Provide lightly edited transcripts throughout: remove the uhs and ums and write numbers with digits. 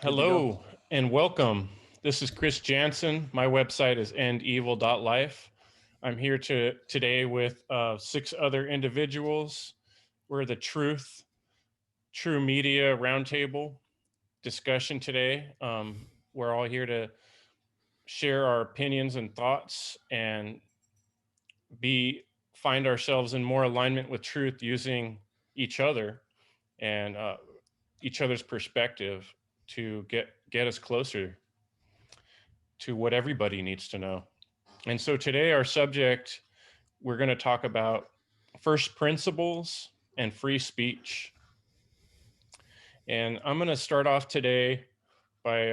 Good to go. Hello and welcome. This is Chris Jansen. My website is endevil.life. I'm here today with six other individuals. We're the True Media Roundtable discussion today. We're all here to share our opinions and thoughts and be find ourselves in more alignment with truth using each other and each other's perspective to get us closer to what everybody needs to know. And so today, our subject, we're going to talk about first principles and free speech. And I'm going to start off today by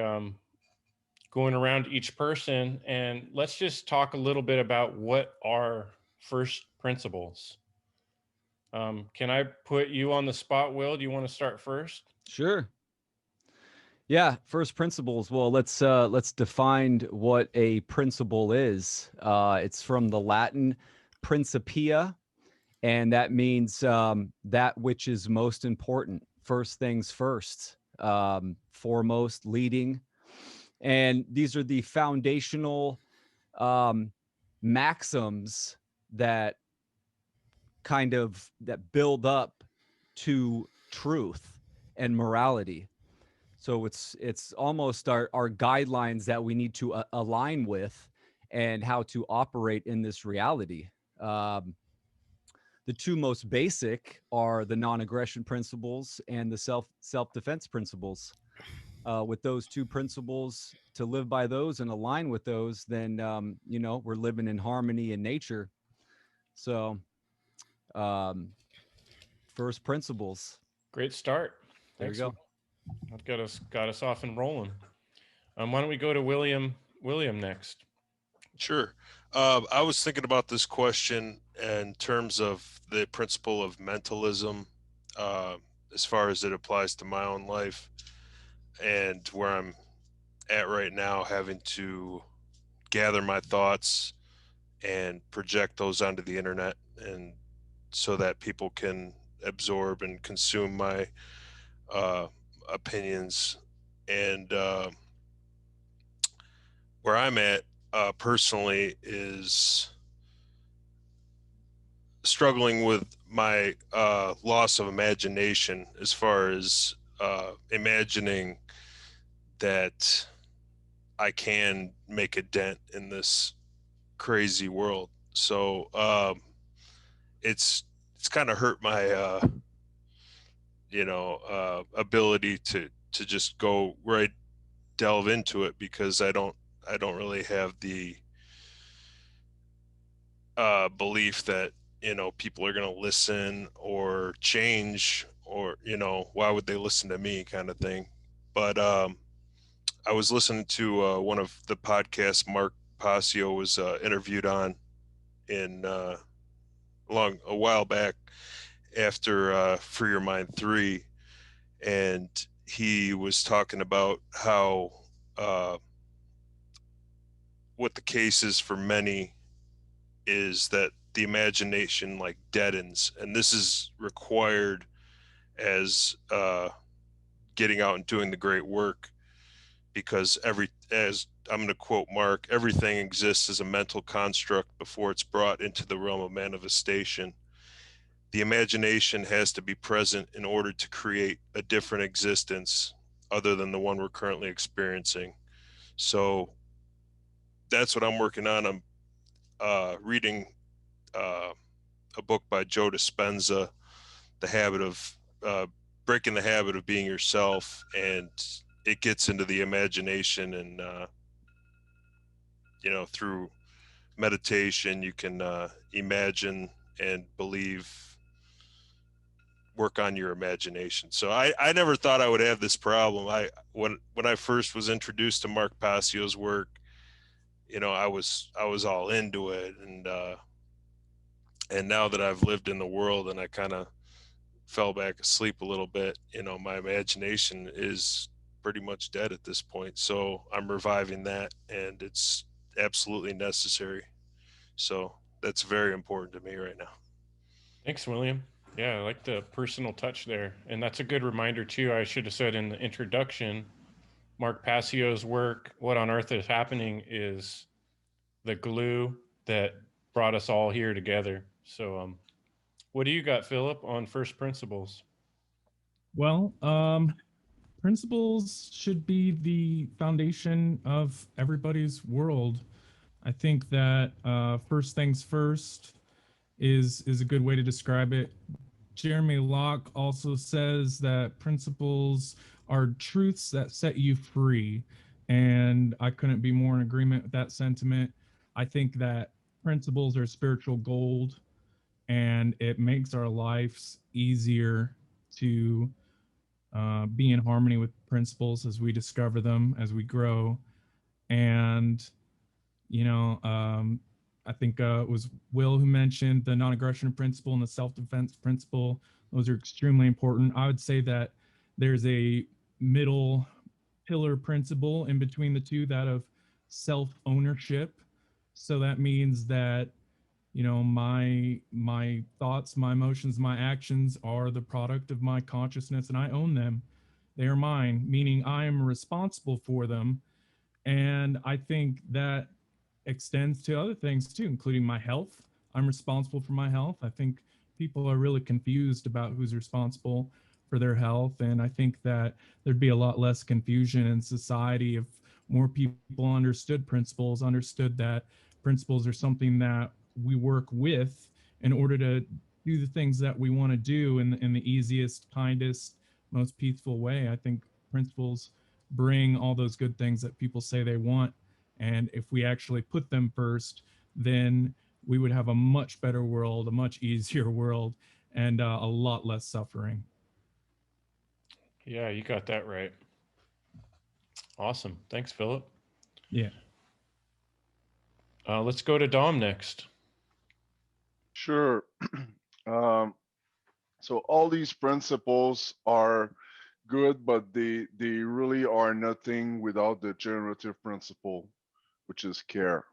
going around each person and let's just talk a little bit about what are first principles. Can I put you on the spot, Will? Do you want to start first? Sure. Yeah, first principles. Well, let's define what a principle is. It's from the Latin principia, and that means that which is most important. First things first, foremost, leading, and these are the foundational um, maxims that that build up to truth and morality. So it's almost our guidelines that we need to align with and how to operate in this reality. Um, the two most basic are the non-aggression principles and the self-defense principles. With those two principles, to live by those and align with those, then we're living in harmony in nature. So um, first principles. Great start. There you Thanks. go. That got us off and rolling. Why don't we go to William? William next. Sure. I was thinking about this question in terms of the principle of mentalism, uh, as far as it applies to my own life and where I'm at right now, having to gather my thoughts and project those onto the internet, and so that people can absorb and consume my uh, opinions. And where I'm at personally is struggling with my loss of imagination, as far as imagining that I can make a dent in this crazy world. So it's kind of hurt my ability to just go right delve into it, because I don't really have the belief that people are going to listen or change, or why would they listen to me, kind of thing. But I was listening to one of the podcasts Mark Passio was interviewed on in long a while back, after Free Your Mind 3, and he was talking about how uh, what the case is for many is that the imagination like deadens, and this is required as getting out and doing the great work, because as I'm going to quote Mark, everything exists as a mental construct before it's brought into the realm of manifestation. The imagination has to be present in order to create a different existence other than the one we're currently experiencing. So that's what I'm working on. I'm reading uh, a book by Joe Dispenza, The Habit of Breaking the Habit of Being Yourself, and it gets into the imagination, and through meditation you can imagine and believe, work on your imagination. So I never thought I would have this problem. When I first was introduced to Mark Passio's work, I was all into it, and now that I've lived in the world and I kind of fell back asleep a little bit, my imagination is pretty much dead at this point. So I'm reviving that, and it's absolutely necessary. So that's very important to me right now. Thanks, William. Yeah, I like the personal touch there. And that's a good reminder, too. I should have said in the introduction Mark Passio's work, What on Earth is Happening, is the glue that brought us all here together. So, what do you got, Philip, on first principles? Well, principles should be the foundation of everybody's world. I think that first things first is a good way to describe it. Jeremy Locke also says that principles are truths that set you free. And I couldn't be more in agreement with that sentiment. I think that principles are spiritual gold, and it makes our lives easier to be in harmony with principles as we discover them, as we grow. And you know, I think it was Will who mentioned the non-aggression principle and the self-defense principle. Those are extremely important. I would say that there's a middle pillar principle in between the two, that of self-ownership. So that means that, you know, my thoughts, my emotions, my actions are the product of my consciousness, and I own them. They are mine, meaning I am responsible for them. And I think that extends to other things too, including my health. I'm responsible for my health. I think people are really confused about who's responsible for their health. And I think that there'd be a lot less confusion in society if more people understood principles, understood that principles are something that we work with in order to do the things that we want to do in the easiest, kindest, most peaceful way. I think principles bring all those good things that people say they want. And if we actually put them first, then we would have a much better world, a much easier world, and a lot less suffering. Yeah, you got that right. Awesome. Thanks, Philip. Yeah. Let's go to Dom next. Sure. um, so all these principles are good, but they really are nothing without the generative principle, which is care.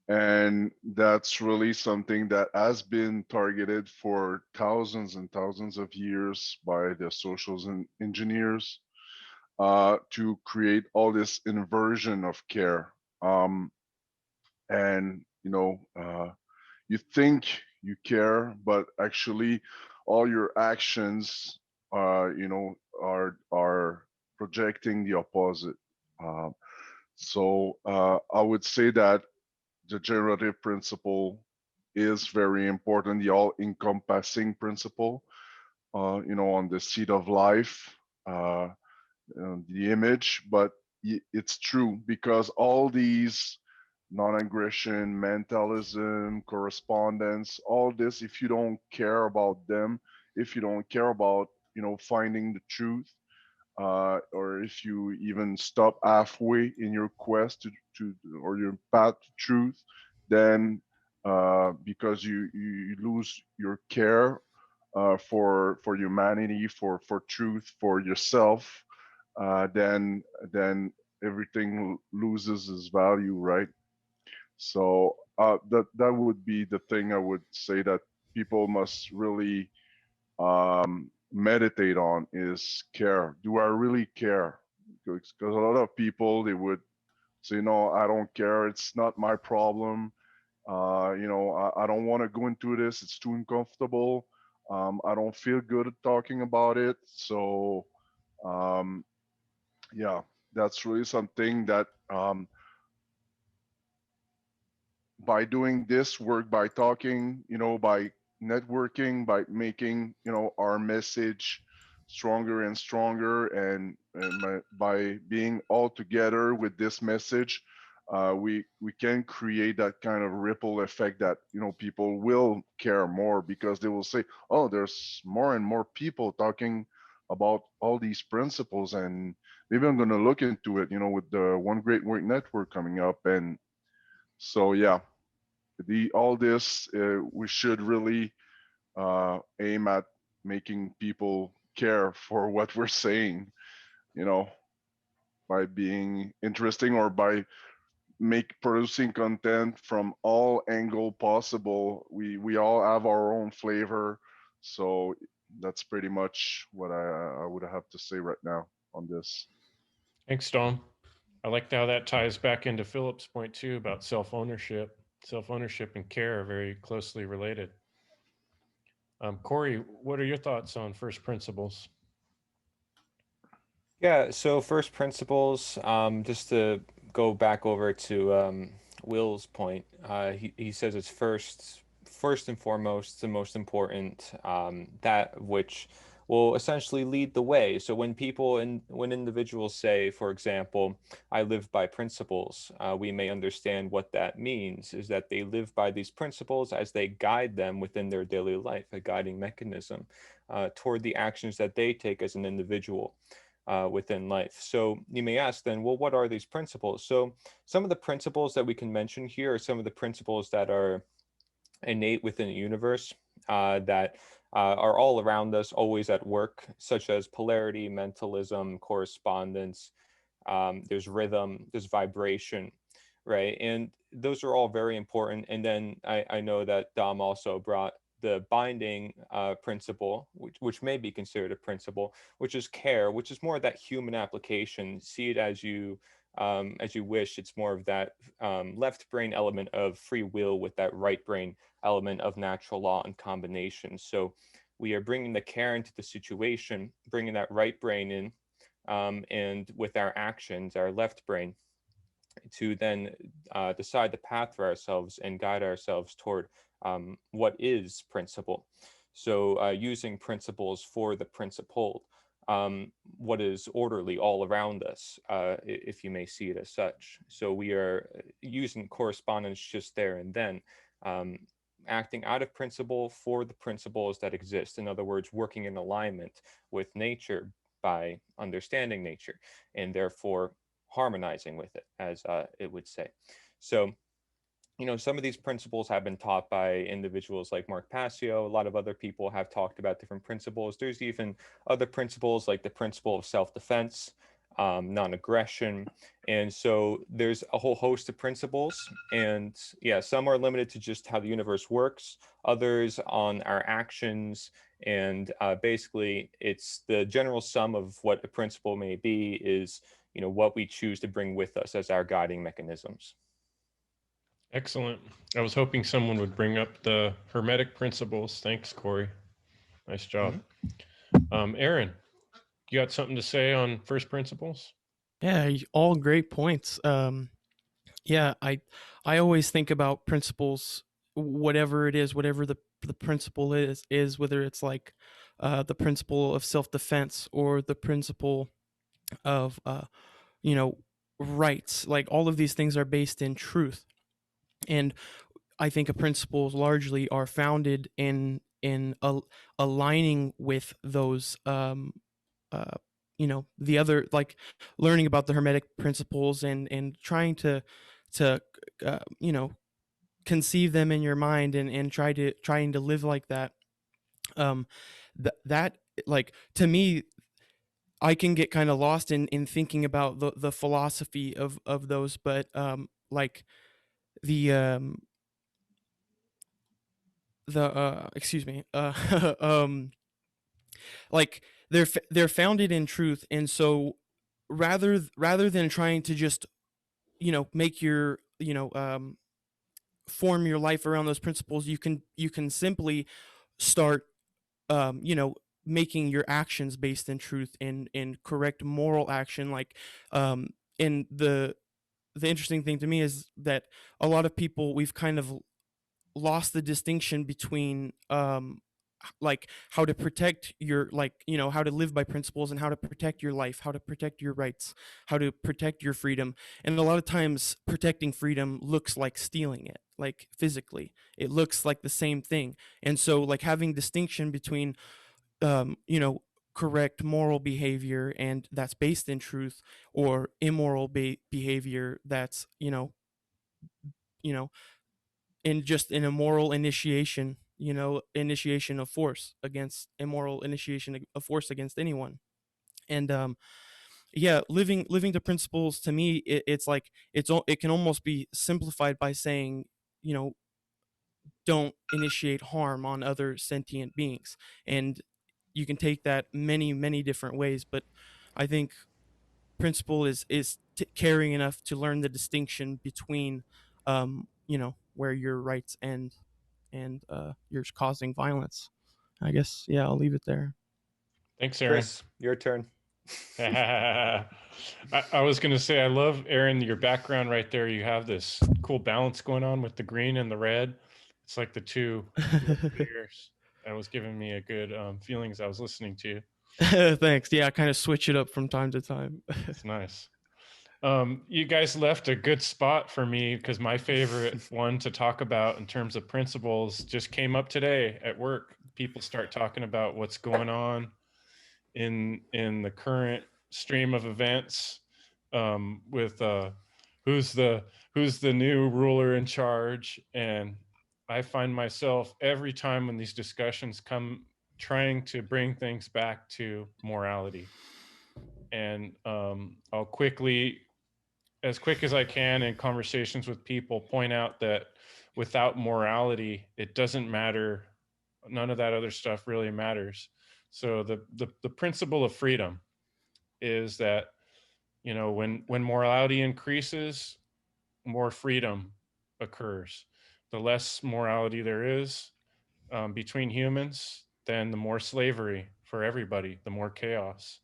And that's really something that has been targeted for thousands and thousands of years by the socials and engineers to create all this inversion of care. And you know, you think you care, but actually, all your actions, you know, are projecting the opposite. Uh, so I would say that the generative principle is very important, the all-encompassing principle. You know, on the seed of life, uh, the image, but it's true because all these non-aggression, mentalism, correspondence, all this, if you don't care about them, if you don't care about, you know, finding the truth, or if you even stop halfway in your quest to or your path to truth, then because you lose your care for humanity, for truth, for yourself, then everything loses its value, right? So that would be the thing I would say that people must really meditate on is care. Do I really care? Because a lot of people, they would say, no, I don't care. It's not my problem. You know, I don't want to go into this. It's too uncomfortable. I don't feel good at talking about it. So um, yeah, that's really something that by doing this work, by talking, you know, by networking, by making, you know, our message stronger and stronger, and by being all together with this message, we can create that kind of ripple effect that, you know, people will care more because they will say, oh, there's more and more people talking about all these principles, and maybe I'm going to look into it, you know, with the One Great Work Network coming up. And so yeah, the all this we should really aim at making people care for what we're saying, you know, by being interesting or by make producing content from all angle possible. We all have our own flavor, so that's pretty much what I would have to say right now on this. Thanks, Dom. I like how that ties back into Philip's point too about self-ownership. Self-ownership and care are very closely related. Corey, what are your thoughts on first principles? Yeah, so first principles, just to go back over to Will's point, he says it's first and foremost, the most important, that which will essentially lead the way. So when individuals say, for example, I live by principles, we may understand what that means is that they live by these principles as they guide them within their daily life, a guiding mechanism toward the actions that they take as an individual within life. So you may ask then, well, what are these principles? So some of the principles that we can mention here are some of the principles that are innate within the universe that are all around us, always at work, such as polarity, mentalism, correspondence. There's rhythm, there's vibration, right? And those are all very important. And then I know that Dom also brought the binding principle, which may be considered a principle, which is care, which is more of that human application. See it as you wish. It's more of that left brain element of free will with that right brain element of natural law and combination. So we are bringing the care into the situation, bringing that right brain in, and with our actions, our left brain, to then decide the path for ourselves and guide ourselves toward what is principle. So using principles for the principled, what is orderly all around us, if you may see it as such. So we are using correspondence just there and then, acting out of principle for the principles that exist. In other words, working in alignment with nature by understanding nature, and therefore harmonizing with it, as it would say. So, some of these principles have been taught by individuals like Mark Passio. A lot of other people have talked about different principles. There's even other principles like the principle of self-defense, non-aggression. And so there's a whole host of principles. And yeah, some are limited to just how the universe works, others on our actions. And basically, it's the general sum of what a principle may be is, what we choose to bring with us as our guiding mechanisms. Excellent. I was hoping someone would bring up the Hermetic principles. Thanks, Corey. Nice job. Aaron, you got something to say on first principles? Yeah, all great points. Yeah, I always think about principles, whatever it is, whatever the principle is whether it's like the principle of self defense or the principle of you know rights. Like all of these things are based in truth, and I think principles largely are founded in aligning with those the other, like learning about the hermetic principles and trying to uh, you know conceive them in your mind and trying to live like that. um that, like, to me, I can get kind of lost in thinking about the philosophy of those, but like the excuse me like they're founded in truth, and so rather than trying to just make your form your life around those principles, you can simply start making your actions based in truth and correct moral action. Like and the interesting thing to me is that a lot of people, we've kind of lost the distinction between like how to protect your, like, how to live by principles and how to protect your life, how to protect your rights, how to protect your freedom. And a lot of times protecting freedom looks like stealing it, like physically it looks like the same thing. And so, like, having distinction between um you know correct moral behavior and that's based in truth, or immoral behavior that's you know in just an immoral initiation, initiation of force against immoral initiation of force against anyone. And yeah, living the principles, to me, it's like it can almost be simplified by saying, you know don't initiate harm on other sentient beings. And you can take that many different ways, but I think principle is caring enough to learn the distinction between where your rights end and you're causing violence. I guess, yeah, I'll leave it there. Thanks, Aaron. Chris, your turn. I was going to say, I love, Aaron, your background right there. You have this cool balance going on with the green and the red. It's like the two years. That was giving me a good feeling as I was listening to you. Thanks. Yeah, I kind of switch it up from time to time. It's nice. You guys left a good spot for me, because my favorite one to talk about in terms of principles just came up today at work. People start talking about what's going on in the current stream of events, with who's the new ruler in charge. And I find myself every time when these discussions come trying to bring things back to morality. And I'll quickly, as quick as I can in conversations with people, point out that without morality, it doesn't matter. None of that other stuff really matters. So the principle of freedom is that, when morality increases, more freedom occurs. The less morality there is between humans, then the more slavery for everybody, the more chaos.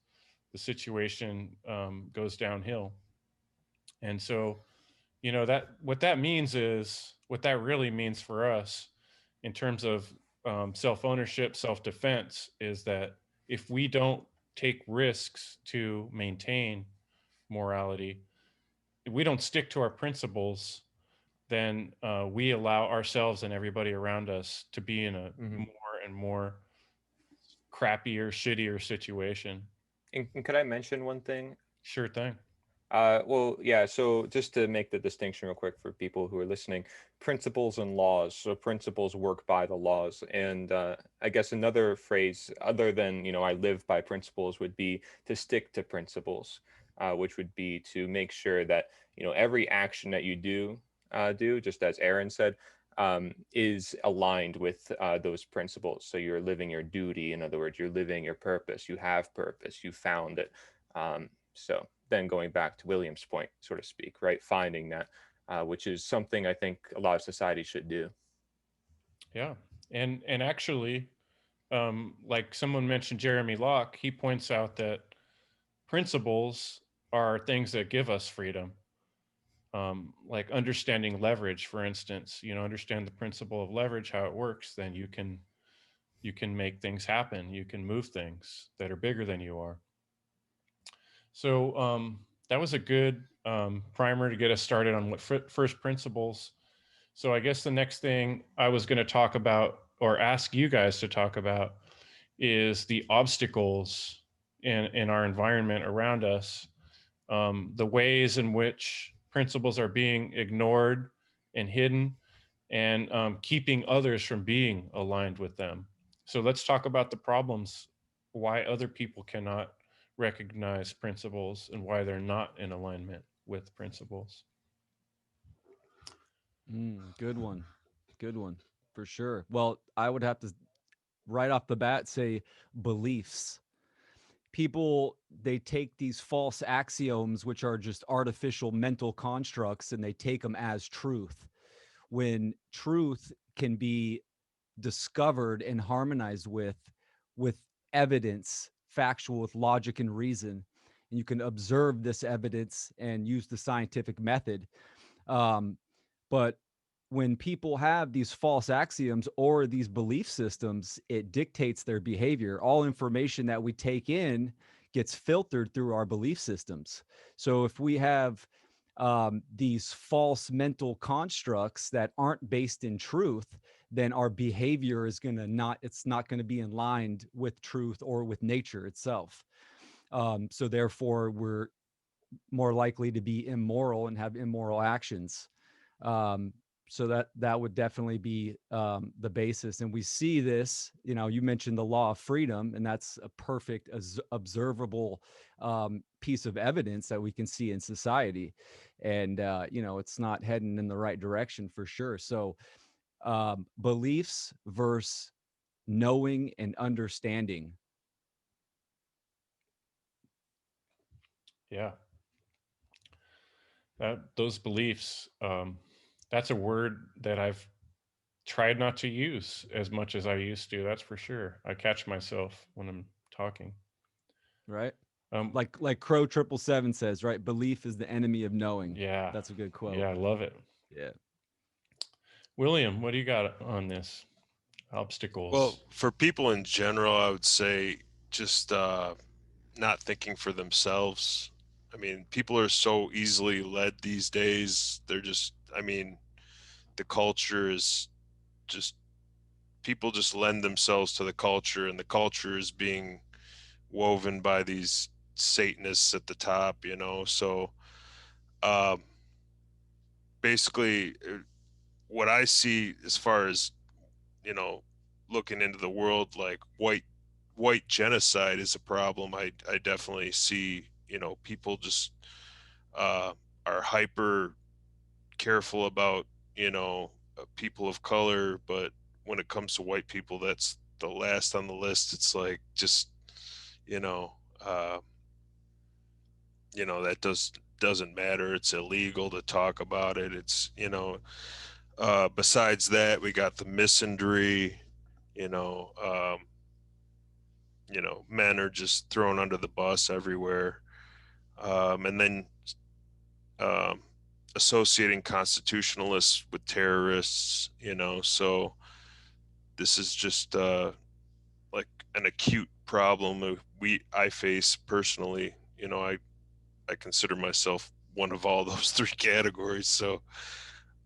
The situation goes downhill. And so, that what that means is, what that really means for us in terms of self-ownership, self-defense, is that if we don't take risks to maintain morality, if we don't stick to our principles, then we allow ourselves and everybody around us to be in a more and more crappier, shittier situation. And could I mention one thing? Sure thing. Well, yeah, so just to make the distinction real quick for people who are listening, principles and laws. So principles work by the laws. And I guess another phrase other than, I live by principles would be to stick to principles, which would be to make sure that, every action that you do, just as Aaron said, is aligned with those principles. So you're living your duty. In other words, you're living your purpose. You have purpose. You found it. So then going back to William's point, so to speak, right? Finding that, which is something I think a lot of society should do. Yeah. And actually, like someone mentioned, Jeremy Locke, he points out that principles are things that give us freedom. Like understanding leverage, for instance, understand the principle of leverage, how it works, then you can make things happen. You can move things that are bigger than you are. So that was a good primer to get us started on what first principles. So I guess the next thing I was going to talk about, or ask you guys to talk about, is the obstacles in our environment around us, the ways in which principles are being ignored and hidden, and keeping others from being aligned with them. So let's talk about the problems, why other people cannot recognize principles and why they're not in alignment with principles. Good one. Good one, for sure. Well, I would have to right off the bat say beliefs. People, they take these false axioms, which are just artificial mental constructs, and they take them as truth, when truth can be discovered and harmonized with evidence, factual, with logic and reason. And you can observe this evidence and use the scientific method. But when people have these false axioms or these belief systems, it dictates their behavior. All information that we take in gets filtered through our belief systems. So if we have these false mental constructs that aren't based in truth, then our behavior is going to it's not going to be in line with truth or with nature itself. So therefore, we're more likely to be immoral and have immoral actions. So that would definitely be the basis. And we see this, you mentioned the law of freedom, and that's a perfect observable piece of evidence that we can see in society. And, it's not heading in the right direction for sure. So beliefs versus knowing and understanding. Yeah. those beliefs, that's a word that I've tried not to use as much as I used to. That's for sure. I catch myself when I'm talking. Right. Like Crow 777 says, right? Belief is the enemy of knowing. Yeah. That's a good quote. Yeah, I love it. Yeah. William, what do you got on this? Obstacles. Well, for people in general, I would say just not thinking for themselves. I mean, people are so easily led these days. They're just, I mean, the culture is just, people just lend themselves to the culture, and the culture is being woven by these Satanists at the top, you know. So basically, what I see as far as, you know, looking into the world, like white genocide is a problem. I definitely see, you know, people just are hyper careful about, you know, people of color, but when it comes to white people, that's the last on the list. It's like, just, you know, that doesn't matter. It's illegal to talk about it. It's, you know, besides that, we got the misandry, you know, men are just thrown under the bus everywhere. And then um, associating constitutionalists with terrorists, you know, so this is just like an acute problem I face personally. You know, I consider myself one of all those three categories. So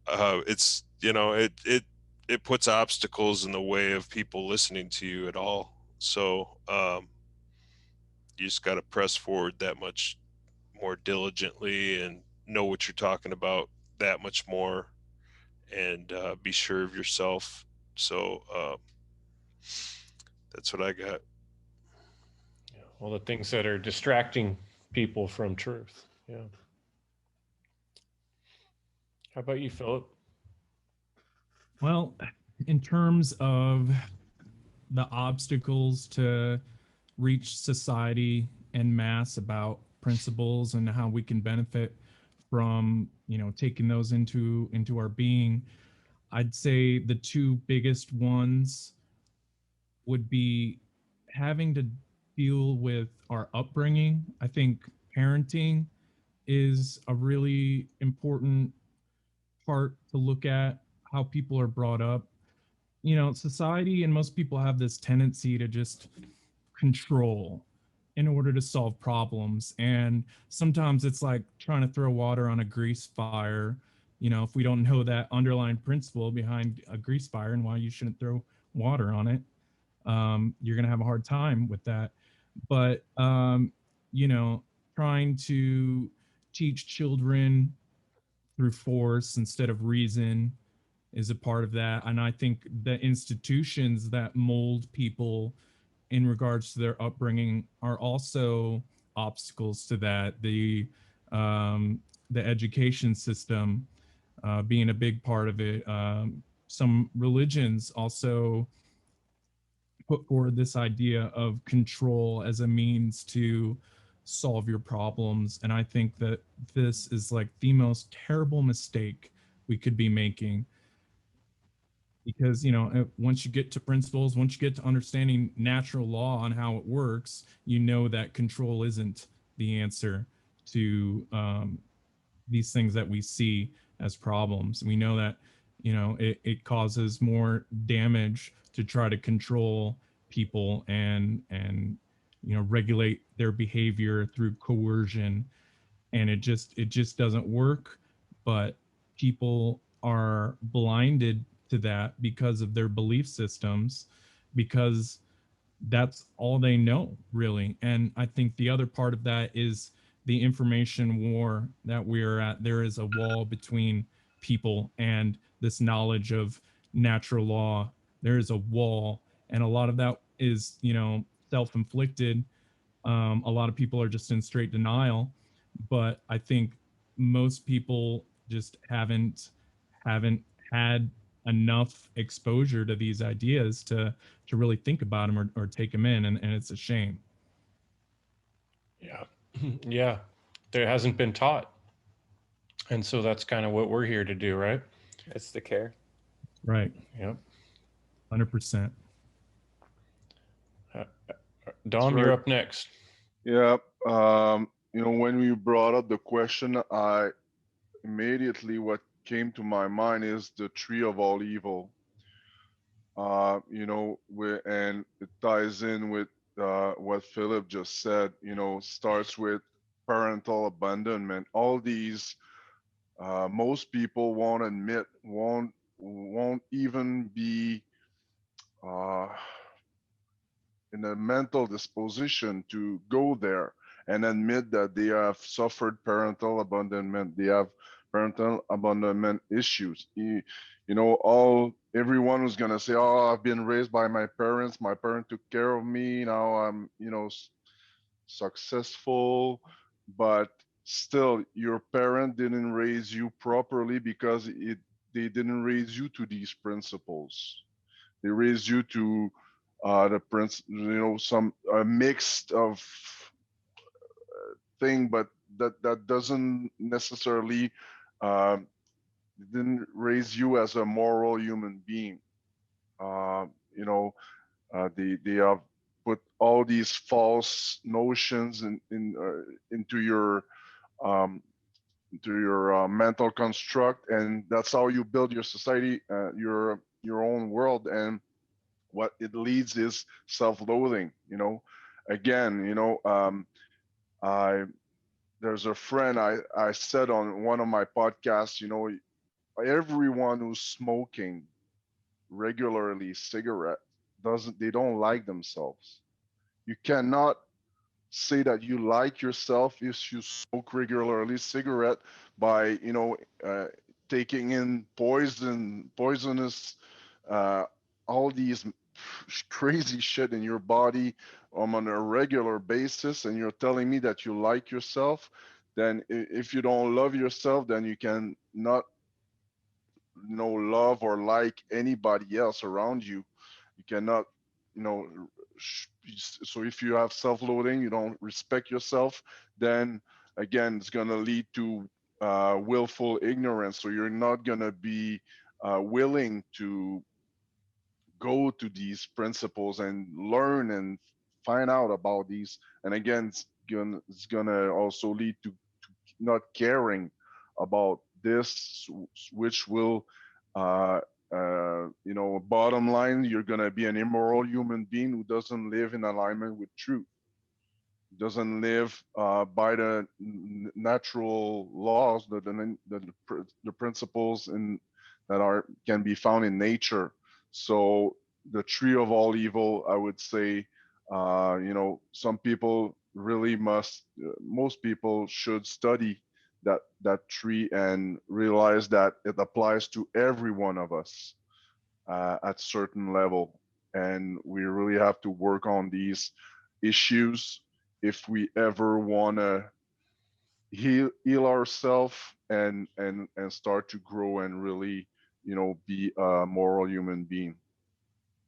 it's, you know, it puts obstacles in the way of people listening to you at all. So you just got to press forward that much more diligently and know what you're talking about that much more, and be sure of yourself. So that's what I got. Yeah, all the things that are distracting people from truth. Yeah. How about you, Philip? Well, in terms of the obstacles to reach society en masse about principles and how we can benefit from, you know, taking those into our being, I'd say the two biggest ones would be having to deal with our upbringing. I think parenting is a really important part to look at, how people are brought up. You know, society and most people have this tendency to just control in order to solve problems. And sometimes it's like trying to throw water on a grease fire. You know, if we don't know that underlying principle behind a grease fire and why you shouldn't throw water on it, you're going to have a hard time with that. But, you know, trying to teach children through force instead of reason is a part of that. And I think the institutions that mold people in regards to their upbringing are also obstacles to that. The education system being a big part of it. Some religions also put forward this idea of control as a means to solve your problems. And I think that this is like the most terrible mistake we could be making, because, you know, once you get to principles, once you get to understanding natural law and how it works, you know that control isn't the answer to these things that we see as problems. We know that, you know, it causes more damage to try to control people and you know, regulate their behavior through coercion, and it just doesn't work. But people are blinded to that because of their belief systems, because that's all they know, really. And I think the other part of that is the information war that we're at. There is a wall between people and this knowledge of natural law. There is a wall, and a lot of that is, you know, self-inflicted. A lot of people are just in straight denial, but I think most people just haven't had enough exposure to these ideas to really think about them or take them in, and it's a shame. Yeah. Yeah. There hasn't been taught. And so that's kind of what we're here to do, right? It's the care. Right. Yep. 100%. Dom, right. you're up next. Yeah. When we brought up the question, I immediately what came to my mind is the tree of all evil. And it ties in with what Philip just said. Starts with parental abandonment. All these, most people won't admit, won't even be uh, in a mental disposition to go there and admit that they have suffered parental abandonment. They have parental abandonment issues. Everyone who's gonna say, "Oh, I've been raised by my parents. My parents took care of me. Now I'm, successful." But still, your parent didn't raise you properly because they didn't raise you to these principles. They raised you to some mixed of thing, but that doesn't necessarily uh, didn't raise you as a moral human being. Uh, they have put all these false notions into your um, mental construct, and that's how you build your society, your own world, and what it leads is self-loathing. Again, I there's a friend I said on one of my podcasts, everyone who's smoking regularly cigarette they don't like themselves. You cannot say that you like yourself if you smoke regularly cigarette by taking in poisonous uh, all these crazy shit in your body on a regular basis, and you're telling me that you like yourself. Then if you don't love yourself, then you can not love or like anybody else around you. You cannot, you know, so if you have self-loathing, you don't respect yourself, then again, it's going to lead to willful ignorance. So you're not going to be willing to go to these principles and learn and find out about these. And again, it's gonna also lead to not caring about this, which will, bottom line, you're gonna be an immoral human being who doesn't live in alignment with truth, doesn't live by the natural laws, the principles that can be found in nature. So the tree of all evil, I would say, some people really most people should study that tree and realize that it applies to every one of us at certain level, and we really have to work on these issues if we ever want to heal ourselves and start to grow and really be a moral human being.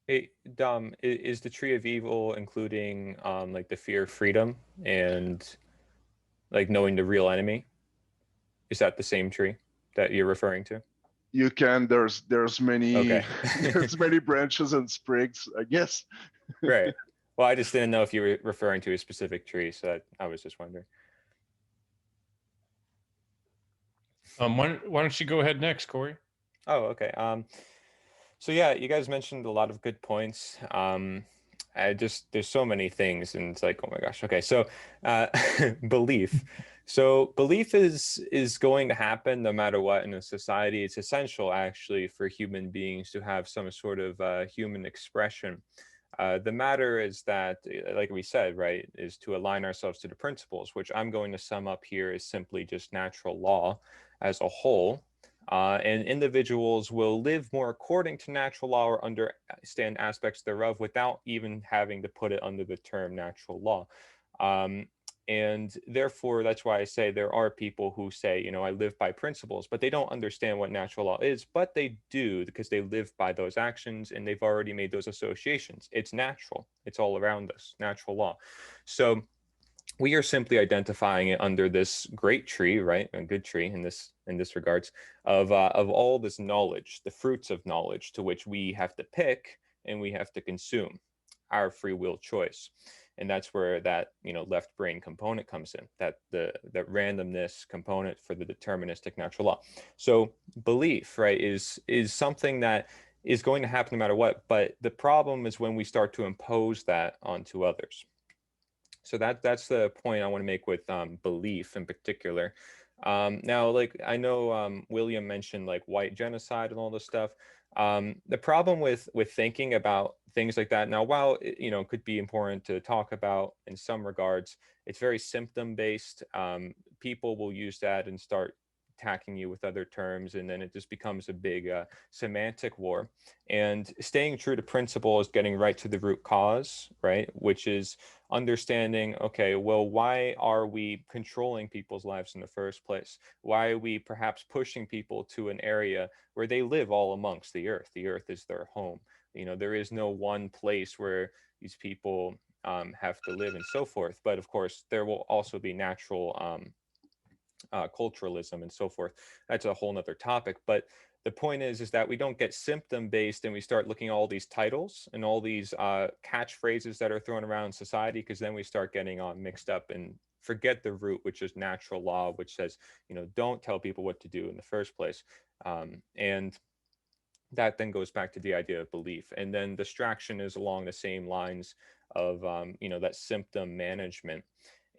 Hey, Dom, is the tree of evil including like the fear of freedom and like knowing the real enemy? Is that the same tree that you're referring to? You can there's many Okay. there's many branches and sprigs, I guess. Right. Well, I just didn't know if you were referring to a specific tree, so I was just wondering. Why don't you go ahead next, Corey? Oh, okay. So yeah, you guys mentioned a lot of good points. There's so many things, and it's like, oh my gosh. Okay, so belief. So belief is going to happen no matter what in a society. It's essential actually for human beings to have some sort of human expression. The matter is that, like we said, right, is to align ourselves to the principles, which I'm going to sum up here as simply just natural law as a whole. And individuals will live more according to natural law or understand aspects thereof without even having to put it under the term natural law. And therefore, that's why I say there are people who say, I live by principles, but they don't understand what natural law is, but they do because they live by those actions and they've already made those associations. It's natural. It's all around us, natural law. So we are simply identifying it under this great tree, right? A good tree in this regards of all this knowledge, the fruits of knowledge to which we have to pick and we have to consume, our free will choice. And that's where that, you know, left brain component comes in, that that randomness component for the deterministic natural law. So belief, right, is something that is going to happen no matter what. But the problem is when we start to impose that onto others. So that's the point I want to make with belief in particular. Now, like I know William mentioned like white genocide and all this stuff. The problem with thinking about things like that now, while it, you know, could be important to talk about in some regards, it's very symptom based. People will use that and start attacking you with other terms, and then it just becomes a big semantic war. And staying true to principle is getting right to the root cause, right? Which is understanding, okay, well, why are we controlling people's lives in the first place? Why are we perhaps pushing people to an area where they live all amongst the earth? The earth is their home. You know, there is no one place where these people have to live and so forth. But of course, there will also be natural culturalism and so forth. That's a whole nother topic. But the point is that we don't get symptom based and we start looking at all these titles and all these catchphrases that are thrown around in society, because then we start getting mixed up and forget the root, which is natural law, which says, you know, don't tell people what to do in the first place. And that then goes back to the idea of belief. And then distraction is along the same lines of, you know, that symptom management.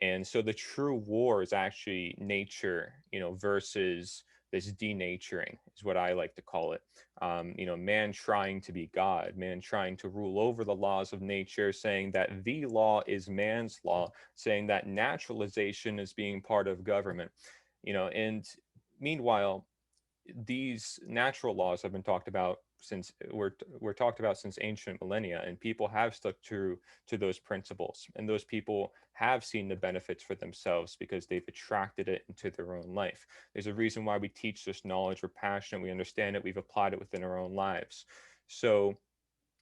And so the true war is actually nature, you know, versus this denaturing is what I like to call it. You know, man trying to be God, man trying to rule over the laws of nature, saying that the law is man's law, saying that naturalization is being part of government, you know, and meanwhile, these natural laws have been talked about since we're talked about since ancient millennia, and people have stuck to those principles, and those people have seen the benefits for themselves because they've attracted it into their own life. There's a reason why we teach this knowledge. We're passionate, we understand it, we've applied it within our own lives. So,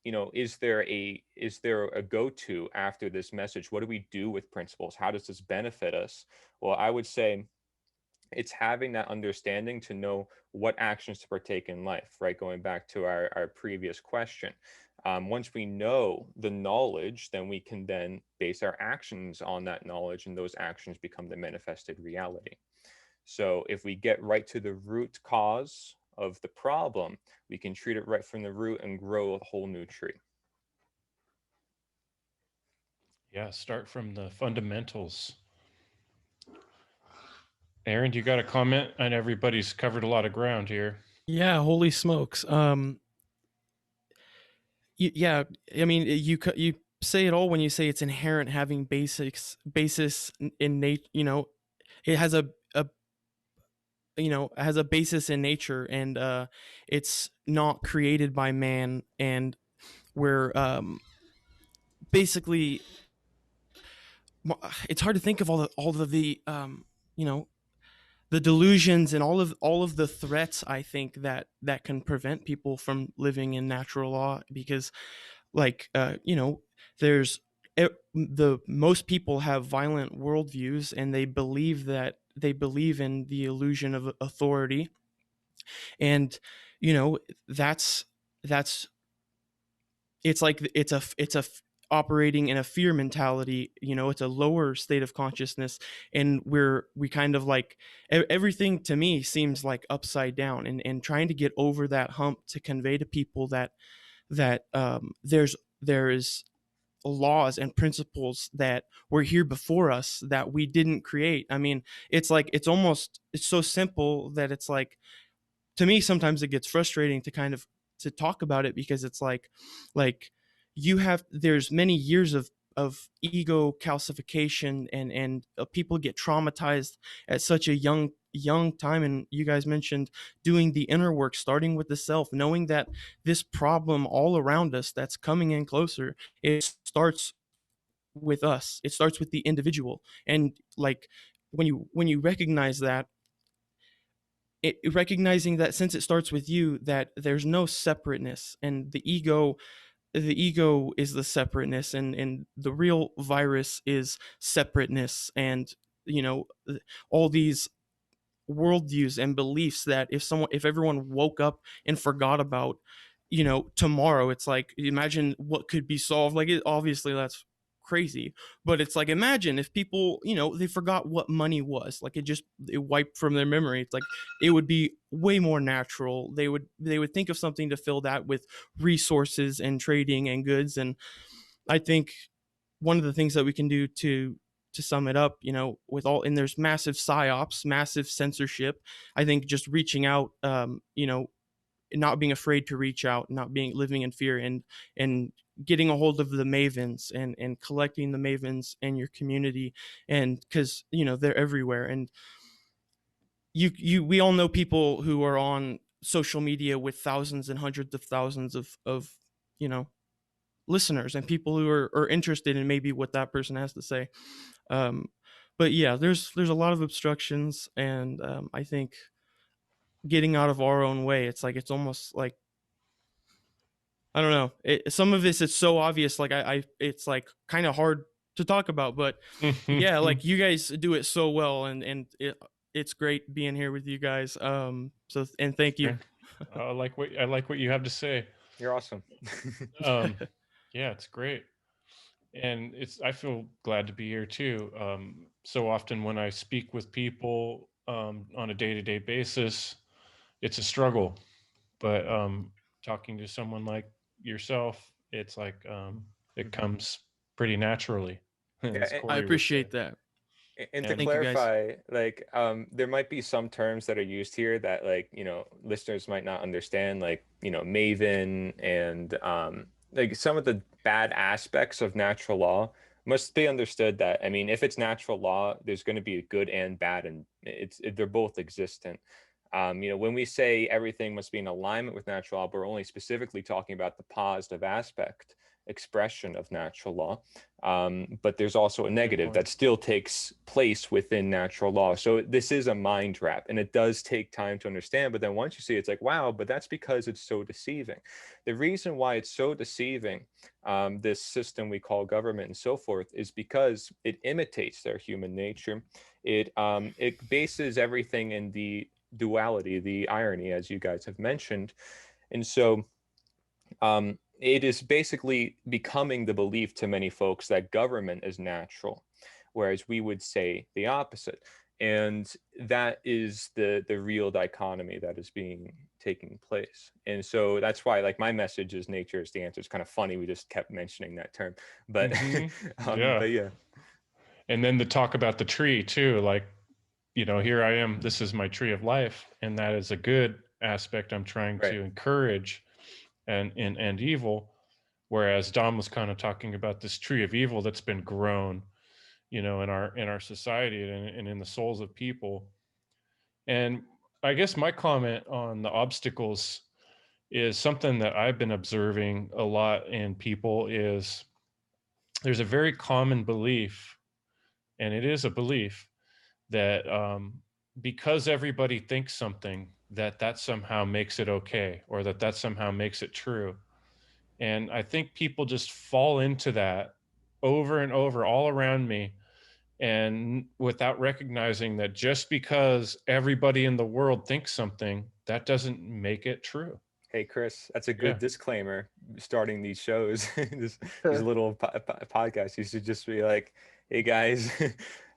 you know, is there a go-to after this message? What do we do with principles? How does this benefit us? Well, I would say it's having that understanding to know what actions to partake in life, right? Going back to our previous question. Once we know the knowledge, then we can then base our actions on that knowledge, and those actions become the manifested reality. So if we get right to the root cause of the problem, we can treat it right from the root and grow a whole new tree. Yeah, start from the fundamentals. Aaron, you got a comment? And everybody's covered a lot of ground here. Yeah, holy smokes. Yeah, I mean, you say it all when you say it's inherent, having basis in nature. You know, it has a has a basis in nature, and it's not created by man, and we're basically, it's hard to think of all of the you know, the delusions and all of the threats, I think, that can prevent people from living in natural law, because like you know, there's the most people have violent worldviews, and they believe in the illusion of authority, and you know, that's it's like it's a operating in a fear mentality. You know, it's a lower state of consciousness, and we kind of like everything to me seems like upside down, and trying to get over that hump to convey to people that there is laws and principles that were here before us that we didn't create. I mean, it's like it's so simple that it's like, to me sometimes it gets frustrating to kind of to talk about it, because it's like there's many years of ego calcification, and people get traumatized at such a young time. And you guys mentioned doing the inner work, starting with the self, knowing that this problem all around us that's coming in closer, it starts with us, it starts with the individual. And like when you recognize that, recognizing that since it starts with you, that there's no separateness, and the ego the ego is the separateness, and the real virus is separateness, and you know all these worldviews and beliefs that if everyone woke up and forgot about, tomorrow, it's like, imagine what could be solved. Like, obviously that's crazy, but it's like, imagine if people, they forgot what money was. Like, it wiped from their memory. It's like, it would be way more natural. They would think of something to fill that with resources and trading and goods. And I think one of the things that we can do to sum it up, with all, and there's massive psyops, massive censorship. I think just reaching out, not being afraid to reach out, not being living in fear, and getting a hold of the mavens, and collecting the mavens in your community, and because they're everywhere. And we all know people who are on social media with thousands and hundreds of thousands of listeners, and people who are interested in maybe what that person has to say. um, but yeah, there's a lot of obstructions, and I think getting out of our own way, it's like, it's almost like, I don't know, some of this, it's so obvious, like I it's like kind of hard to talk about, but yeah, like you guys do it so well, and it's great being here with you guys. So, and thank you. I like what you have to say. You're awesome. Yeah, it's great. And I feel glad to be here too. So often when I speak with people on a day-to-day basis, it's a struggle. But talking to someone like yourself, it's like it comes pretty naturally. Yeah, I appreciate that. and to Thank you, guys. clarify, like there might be some terms that are used here that, like, listeners might not understand, like, maven, and like some of the bad aspects of natural law must be understood. That, I mean, if it's natural law, there's going to be good and bad, and they're both existent. When we say everything must be in alignment with natural law, we're only specifically talking about the positive aspect expression of natural law. But there's also a negative that still takes place within natural law. So this is a mind trap, and it does take time to understand. But then once you see it, it's like, wow, but that's because it's so deceiving. The reason why it's so deceiving, this system we call government and so forth, is because it imitates their human nature. It bases everything in the duality, the irony, as you guys have mentioned. And so it is basically becoming the belief to many folks that government is natural, whereas we would say the opposite. And that is the real dichotomy that is taking place. And so that's why, like, my message is nature is the answer. It's kind of funny we just kept mentioning that term, but yeah. But yeah. And then the talk about the tree too, like, here I am, this is my tree of life, and that is a good aspect I'm trying to encourage and evil. Whereas Dom was kind of talking about this tree of evil that's been grown, in our society and in the souls of people. And I guess my comment on the obstacles is something that I've been observing a lot in people. Is there's a very common belief, and it is a belief, that because everybody thinks something, that somehow makes it okay, or that somehow makes it true. And I think people just fall into that over and over all around me, and without recognizing that just because everybody in the world thinks something, that doesn't make it true. Hey, Chris, that's a good disclaimer starting these shows. These little podcasts. You should just be like, hey, guys,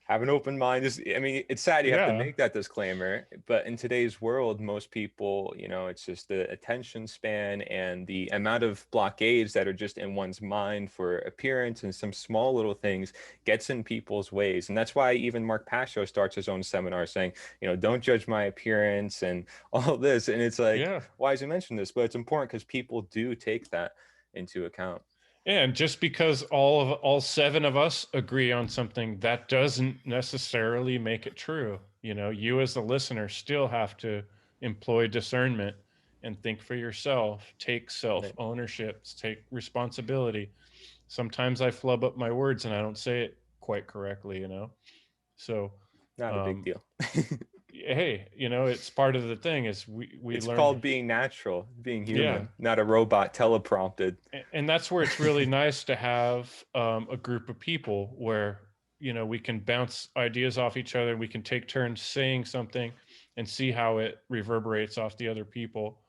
have an open mind. I mean, it's sad you have to make that disclaimer, but in today's world, most people, it's just the attention span and the amount of blockades that are just in one's mind for appearance and some small little things gets in people's ways. And that's why even Mark Pasho starts his own seminar saying, don't judge my appearance and all this. And it's like, why does he mention this? But it's important because people do take that into account. And just because all 7 of us agree on something, that doesn't necessarily make it true. You as the listener still have to employ discernment and think for yourself, take self-ownership, take responsibility. Sometimes I flub up my words and I don't say it quite correctly, So not a big deal. hey, it's part of the thing is we It's learn. called being natural, being human, Yeah. not a robot teleprompted. And that's where it's really nice to have a group of people where we can bounce ideas off each other. We can take turns saying something and see how it reverberates off the other people.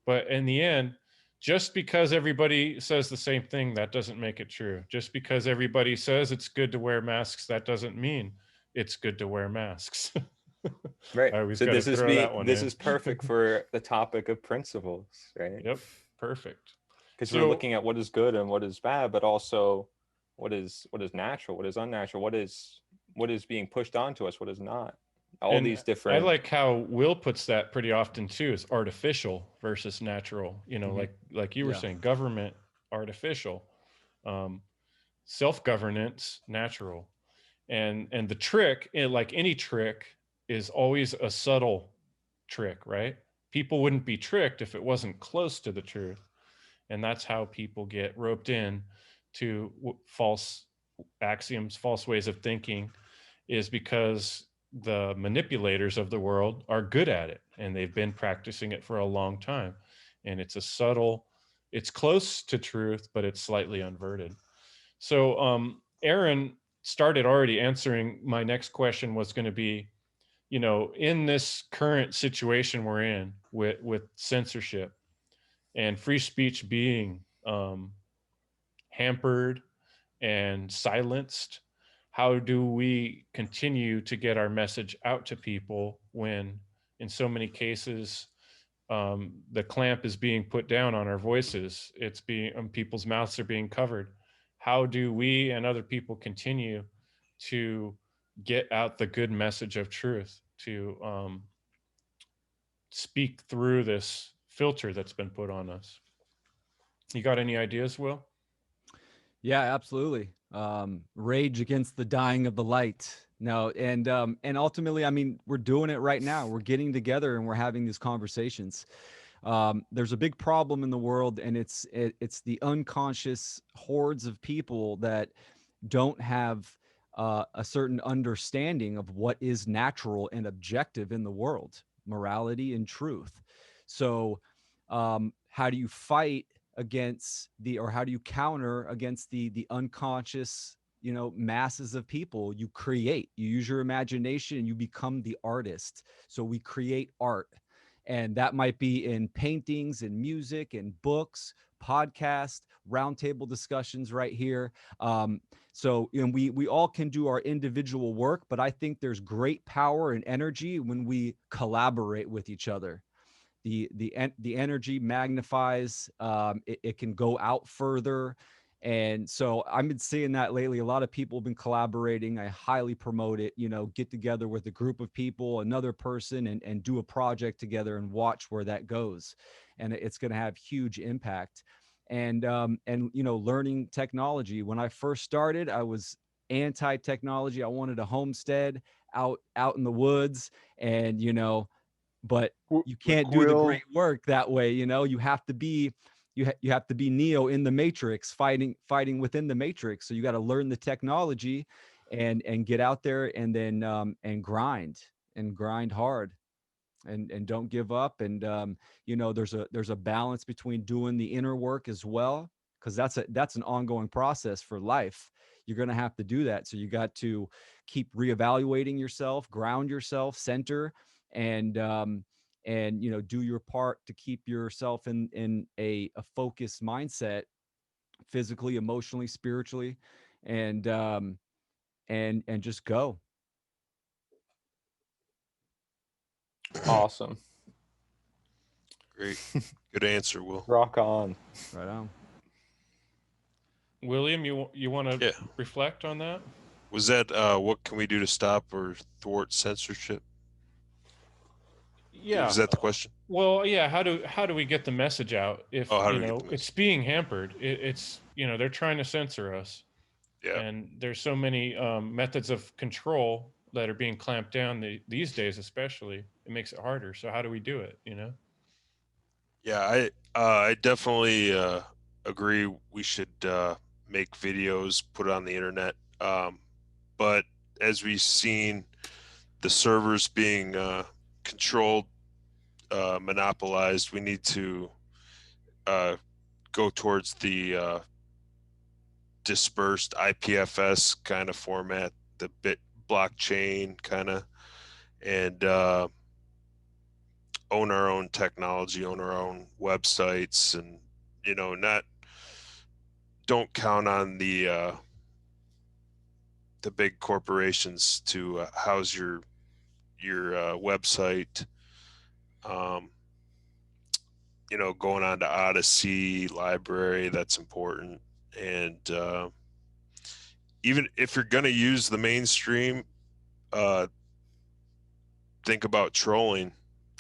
But in the end, just because everybody says the same thing, that doesn't make it true. Just because everybody says it's good to wear masks, that doesn't mean it's good to wear masks. Right. I always So got to this is throw that one this in. is perfect for the topic of principles, right? Yep, perfect. Because So- we're looking at what is good and what is bad, but also what is natural, what is unnatural, what is being pushed onto us, what is not. All And these different. I like how Will puts that pretty often too, is artificial versus natural. Like you were Yeah. saying, government artificial, self-governance natural, and the trick, like any trick, is always a subtle trick, right? People wouldn't be tricked if it wasn't close to the truth, and that's how people get roped in to false axioms, false ways of thinking, is because the manipulators of the world are good at it and they've been practicing it for a long time. And it's it's close to truth, but it's slightly inverted. So Aaron started already answering my next question, was going to be, in this current situation we're in with censorship and free speech being hampered and silenced, how do we continue to get our message out to people when in so many cases the clamp is being put down on our voices? It's being people's mouths are being covered. How do we and other people continue to get out the good message of truth, to speak through this filter that's been put on us? You got any ideas, Will? Yeah, absolutely. Rage against the dying of the light. No, and ultimately, I mean, we're doing it right now. We're getting together and we're having these conversations. There's a big problem in the world, and it's the unconscious hordes of people that don't have a certain understanding of what is natural and objective in the world, morality and truth. So, how do you fight against or how do you counter against the unconscious, masses of people? You use your imagination, and you become the artist. So we create art, and that might be in paintings and music and books, podcasts, roundtable discussions right here. So we all can do our individual work, but I think there's great power and energy when we collaborate with each other. The energy magnifies. It can go out further. And so I've been seeing that lately. A lot of people have been collaborating. I highly promote it. Get together with a group of people, another person, and do a project together and watch where that goes. And it's going to have huge impact. And learning technology. When I first started, I was anti-technology. I wanted a homestead out in the woods, and but you can't do the great work that way. You have to be you have to be Neo in the Matrix, fighting within the Matrix. So you got to learn the technology and get out there, and then and grind hard, and don't give up. And there's a balance between doing the inner work as well, because that's an ongoing process for life. You're going to have to do that. So you got to keep reevaluating yourself, ground yourself, center, and do your part to keep yourself in a focused mindset, physically, emotionally, spiritually, and just go. Awesome. Great. Good answer, Will. Rock on. Right on. William, you want to reflect on that? Was that what can we do to stop or thwart censorship? Yeah. Was that the question? Well, yeah. How do we get the message out if it's being hampered? It's they're trying to censor us. Yeah. And there's so many methods of control that are being clamped down these days, especially. It makes it harder. So how do we do it? Yeah, I definitely agree. We should make videos, put it on the internet. But as we've seen, the servers being controlled, monopolized. We need to go towards the dispersed IPFS kind of format, the bit blockchain kind of, and own our own technology, own our own websites, and don't count on the big corporations to house your website. Going on to Odyssey library, that's important. And even if you're going to use the mainstream, think about trolling.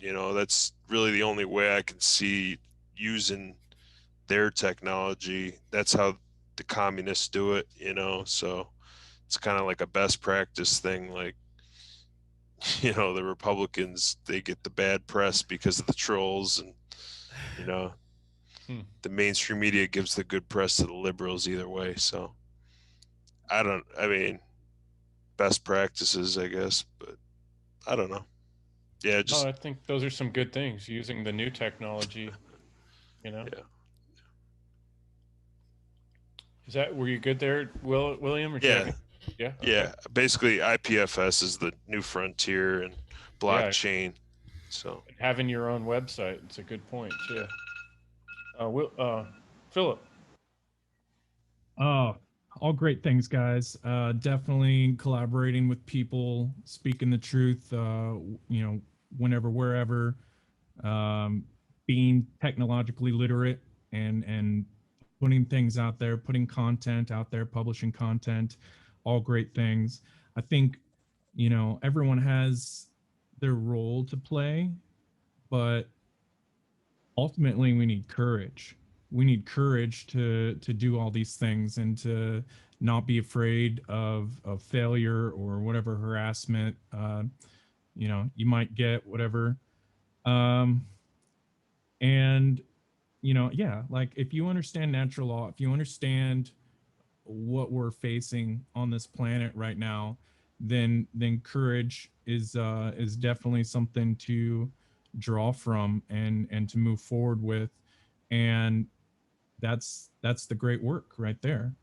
That's really the only way I can see using their technology. That's how the communists do it, so it's kind of like a best practice thing. Like, the Republicans, they get the bad press because of the trolls, and the mainstream media gives the good press to the liberals either way. So I mean, best practices, I guess, but I don't know. Yeah, just I think those are some good things, using the new technology, yeah. Is that, were you good there, William? Or Yeah. Yeah. Okay. Yeah. Basically, IPFS is the new frontier and blockchain. Yeah. So having your own website, it's a good point too. Philip. Oh, all great things, guys. Definitely collaborating with people, speaking the truth. Whenever, wherever. Being technologically literate and putting things out there, putting content out there, publishing content, all great things. I think, everyone has their role to play, but ultimately we need courage. We need courage to do all these things and to not be afraid of failure or whatever harassment you might get, whatever. And yeah, like if you understand natural law, if you understand what we're facing on this planet right now, then courage is definitely something to draw from and to move forward with. And that's the great work right there.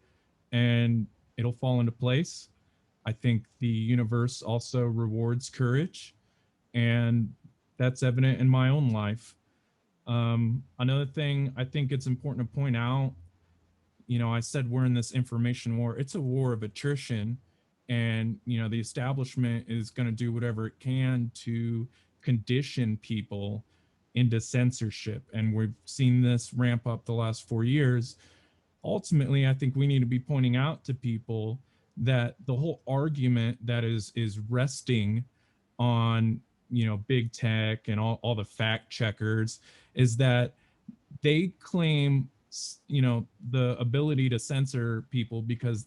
And it'll fall into place. I think the universe also rewards courage, and that's evident in my own life. Another thing I think it's important to point out, I said we're in this information war. It's a war of attrition, and the establishment is going to do whatever it can to condition people into censorship, and we've seen this ramp up the last 4 years. Ultimately, I think we need to be pointing out to people that the whole argument that is resting on big tech and all the fact checkers is that they claim the ability to censor people because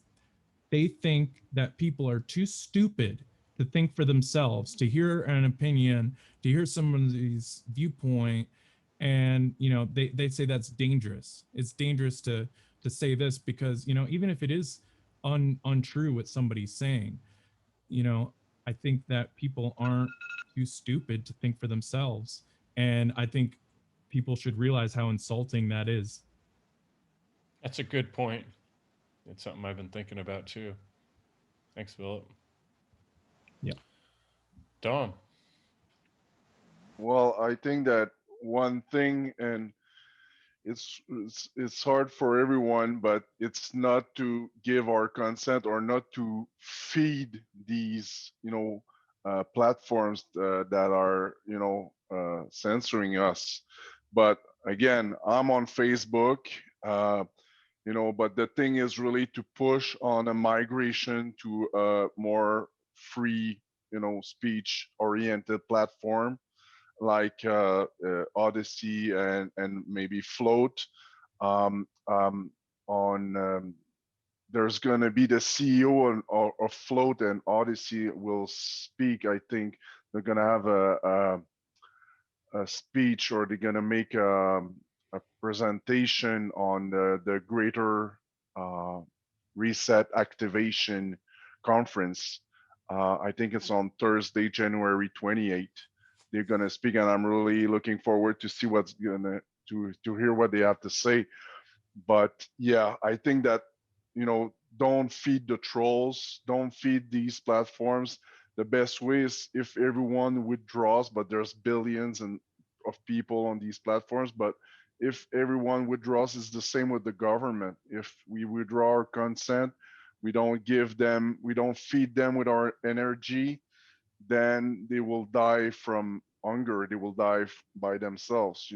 they think that people are too stupid to think for themselves, to hear an opinion, to hear somebody's viewpoint. And they say that's dangerous. It's dangerous to say this because even if it is untrue what somebody's saying, I think that people aren't too stupid to think for themselves. And I think people should realize how insulting that is. That's a good point. It's something I've been thinking about too. Thanks, Philip. Yeah. Dom. Well, I think that one thing, and it's hard for everyone, but it's not to give our consent or not to feed these platforms that are censoring us. But again, I'm on Facebook, but the thing is really to push on a migration to a more free speech oriented platform like Odyssey and maybe Float. Um, um, on There's going to be the CEO of Float and Odyssey will speak. I think they're going to have a speech, or they're going to make a presentation on the greater reset activation conference I think it's on Thursday, January 28th. They're gonna speak, and I'm really looking forward to see what's gonna to hear what they have to say. But yeah, I think that, don't feed the trolls, don't feed these platforms. The best way is if everyone withdraws, but there's billions and of people on these platforms. But if everyone withdraws, it's the same with the government. If we withdraw our consent, we don't feed them with our energy, then they will die from hunger. They will die by themselves,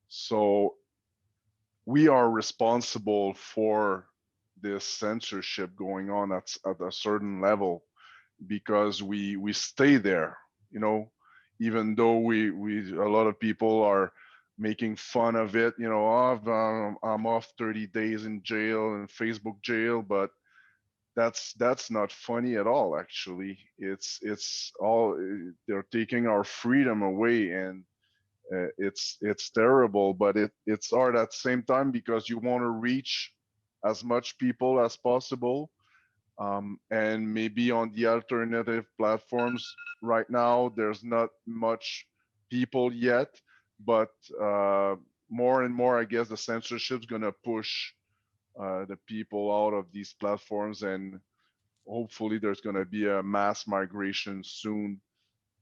so we are responsible for this censorship going on at a certain level, because we stay there, you know even though we a lot of people are making fun of it, oh, I'm off 30 days in jail, in Facebook jail. But that's not funny at all. Actually, it's all, they're taking our freedom away. And it's terrible, but it's hard at the same time, because you want to reach as much people as possible. And maybe on the alternative platforms right now, there's not much people yet, but more and more, I guess the censorship's going to push the people out of these platforms. And hopefully there's going to be a mass migration soon,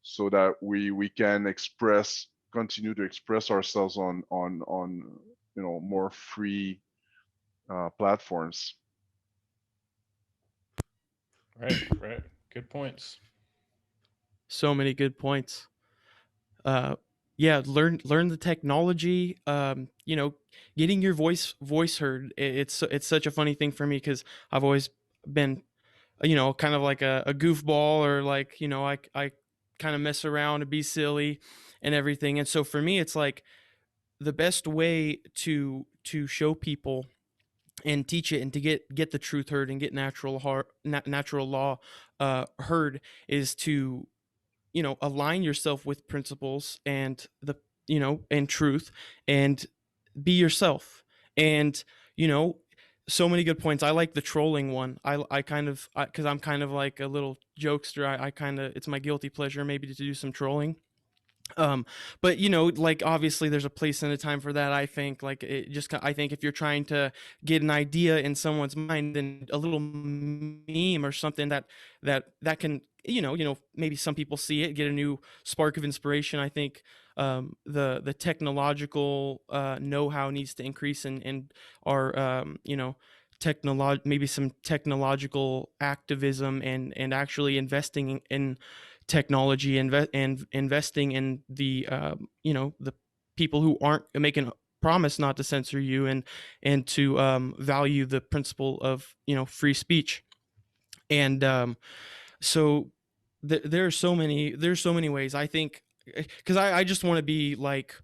so that we can continue to express ourselves on more free platforms. Right. Good points. So many good points. Yeah, learn the technology. Getting your voice heard. It's such a funny thing for me, because I've always been, kind of like a goofball, or like, I kind of mess around and be silly and everything. And so for me, it's like the best way to show people and teach it, and to get the truth heard, and get natural law heard, is to, align yourself with principles, and and truth, and be yourself. And you know so many good points. I like the trolling one. I kind of, because I'm kind of like a little jokester. I kind of, it's my guilty pleasure maybe to do some trolling. um but like, obviously there's a place and a time for that. I think, like, I think if you're trying to get an idea in someone's mind, then a little meme or something that can, maybe some people see it, get a new spark of inspiration. I think the technological know-how needs to increase, and our maybe some technological activism, and actually investing in technology, and investing in the the people who aren't making a promise not to censor you, and to value the principle of free speech. And so there's so many ways, I think, because I just want to be like,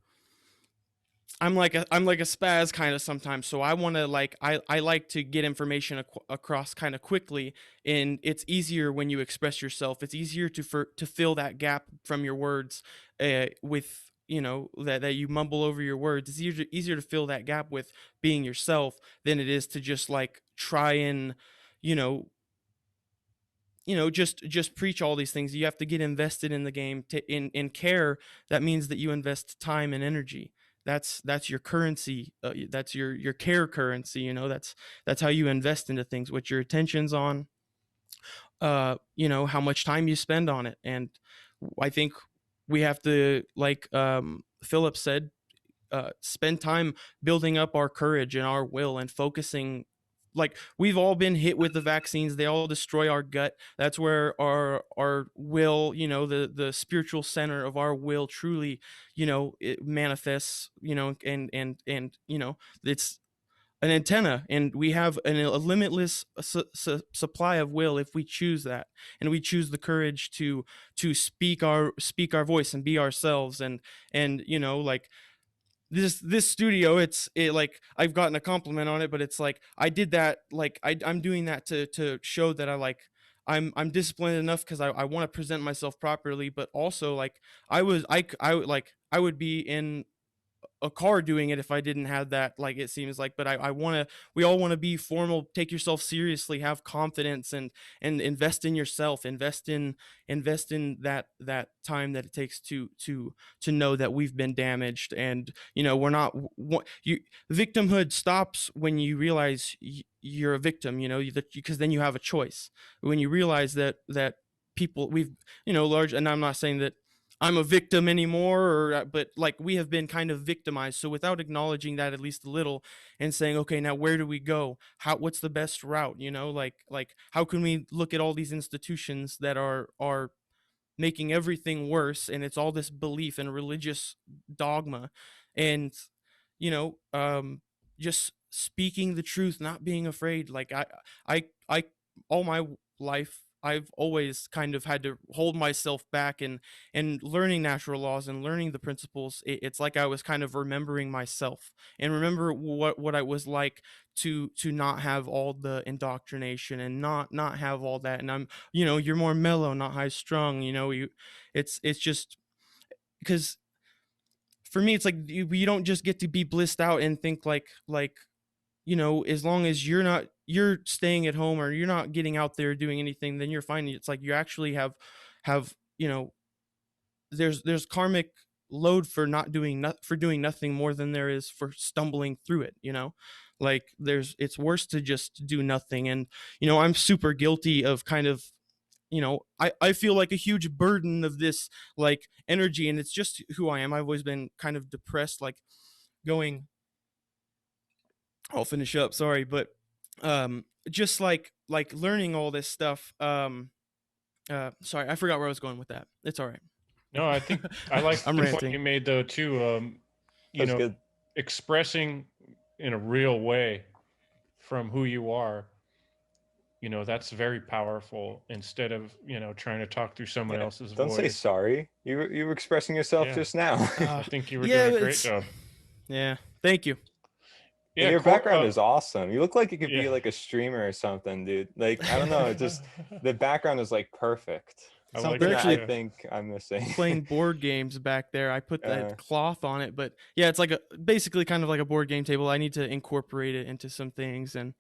I'm like a spaz kind of sometimes. So I want to, like, I like to get information across kind of quickly, and it's easier when you express yourself. It's easier to fill that gap from your words, with that you mumble over your words. It's easier to fill that gap with being yourself, than it is to just like try and you know just preach all these things. You have to get invested in the game, in care. That means that you invest time and energy. That's your currency. That's your care currency. That's how you invest into things, what your attention's on, how much time you spend on it. And I think we have to, like Philip said, spend time building up our courage and our will, and focusing. Like, we've all been hit with the vaccines. They all destroy our gut. That's where our will, the spiritual center of our will, truly, it manifests. And it's an antenna, and we have a limitless supply of will, if we choose that, and we choose the courage to speak our voice, and be ourselves. And like, this studio, like, I've gotten a compliment on it, but it's like, I did that, like, I'm doing that to show that I'm disciplined enough, because I want to present myself properly. But also, like, I would be in a car doing it if I didn't have that, like, it seems like. But I want to, we all want to be formal, take yourself seriously, have confidence, and invest in yourself, invest in that time that it takes to know that we've been damaged. And we're not, you, victimhood stops when you realize you're a victim, because then you have a choice. When you realize that people, we've, large, and I'm not saying that I'm a victim anymore, or but like, we have been kind of victimized. So without acknowledging that at least a little, and saying, okay, now where do we go? What's the best route? Like how can we look at all these institutions that are making everything worse, and it's all this belief and religious dogma, and you know um just speaking the truth, not being afraid. Like I all my life I've always kind of had to hold myself back, and learning natural laws and learning the principles. It's like I was kind of remembering myself, and remember what I was like to not have all the indoctrination, and not have all that. And I'm, you're more mellow, not high strung. It's just because for me, it's like you don't just get to be blissed out and think like as long as you're staying at home, or you're not getting out there doing anything, then you're fine. It's like you actually have there's karmic load for not doing for doing nothing more than there is for stumbling through it. Like, it's worse to just do nothing. And I'm super guilty of kind of, I feel like a huge burden of this, like, energy, and it's just who I am. I've always been kind of depressed, like, going, I'll finish up, sorry. But just like learning all this stuff. Sorry, I forgot where I was going with that. It's all right. No, I think I like I'm the point ranting. you made though too. That's good. Expressing in a real way from who you are. That's very powerful, instead of trying to talk through someone else's Don't say voice. sorry. You were expressing yourself Yeah. just now. I think you were Yeah, doing a but great job. Yeah, thank you. And Yeah, your background is awesome. You look like you could be yeah. like a streamer or something, dude. Like, I don't know, just the background is like perfect. I like Something it, that I too. think I'm missing. Playing board games back there. I put that cloth on it, but yeah, it's like basically kind of like a board game table. I need to incorporate it into some things and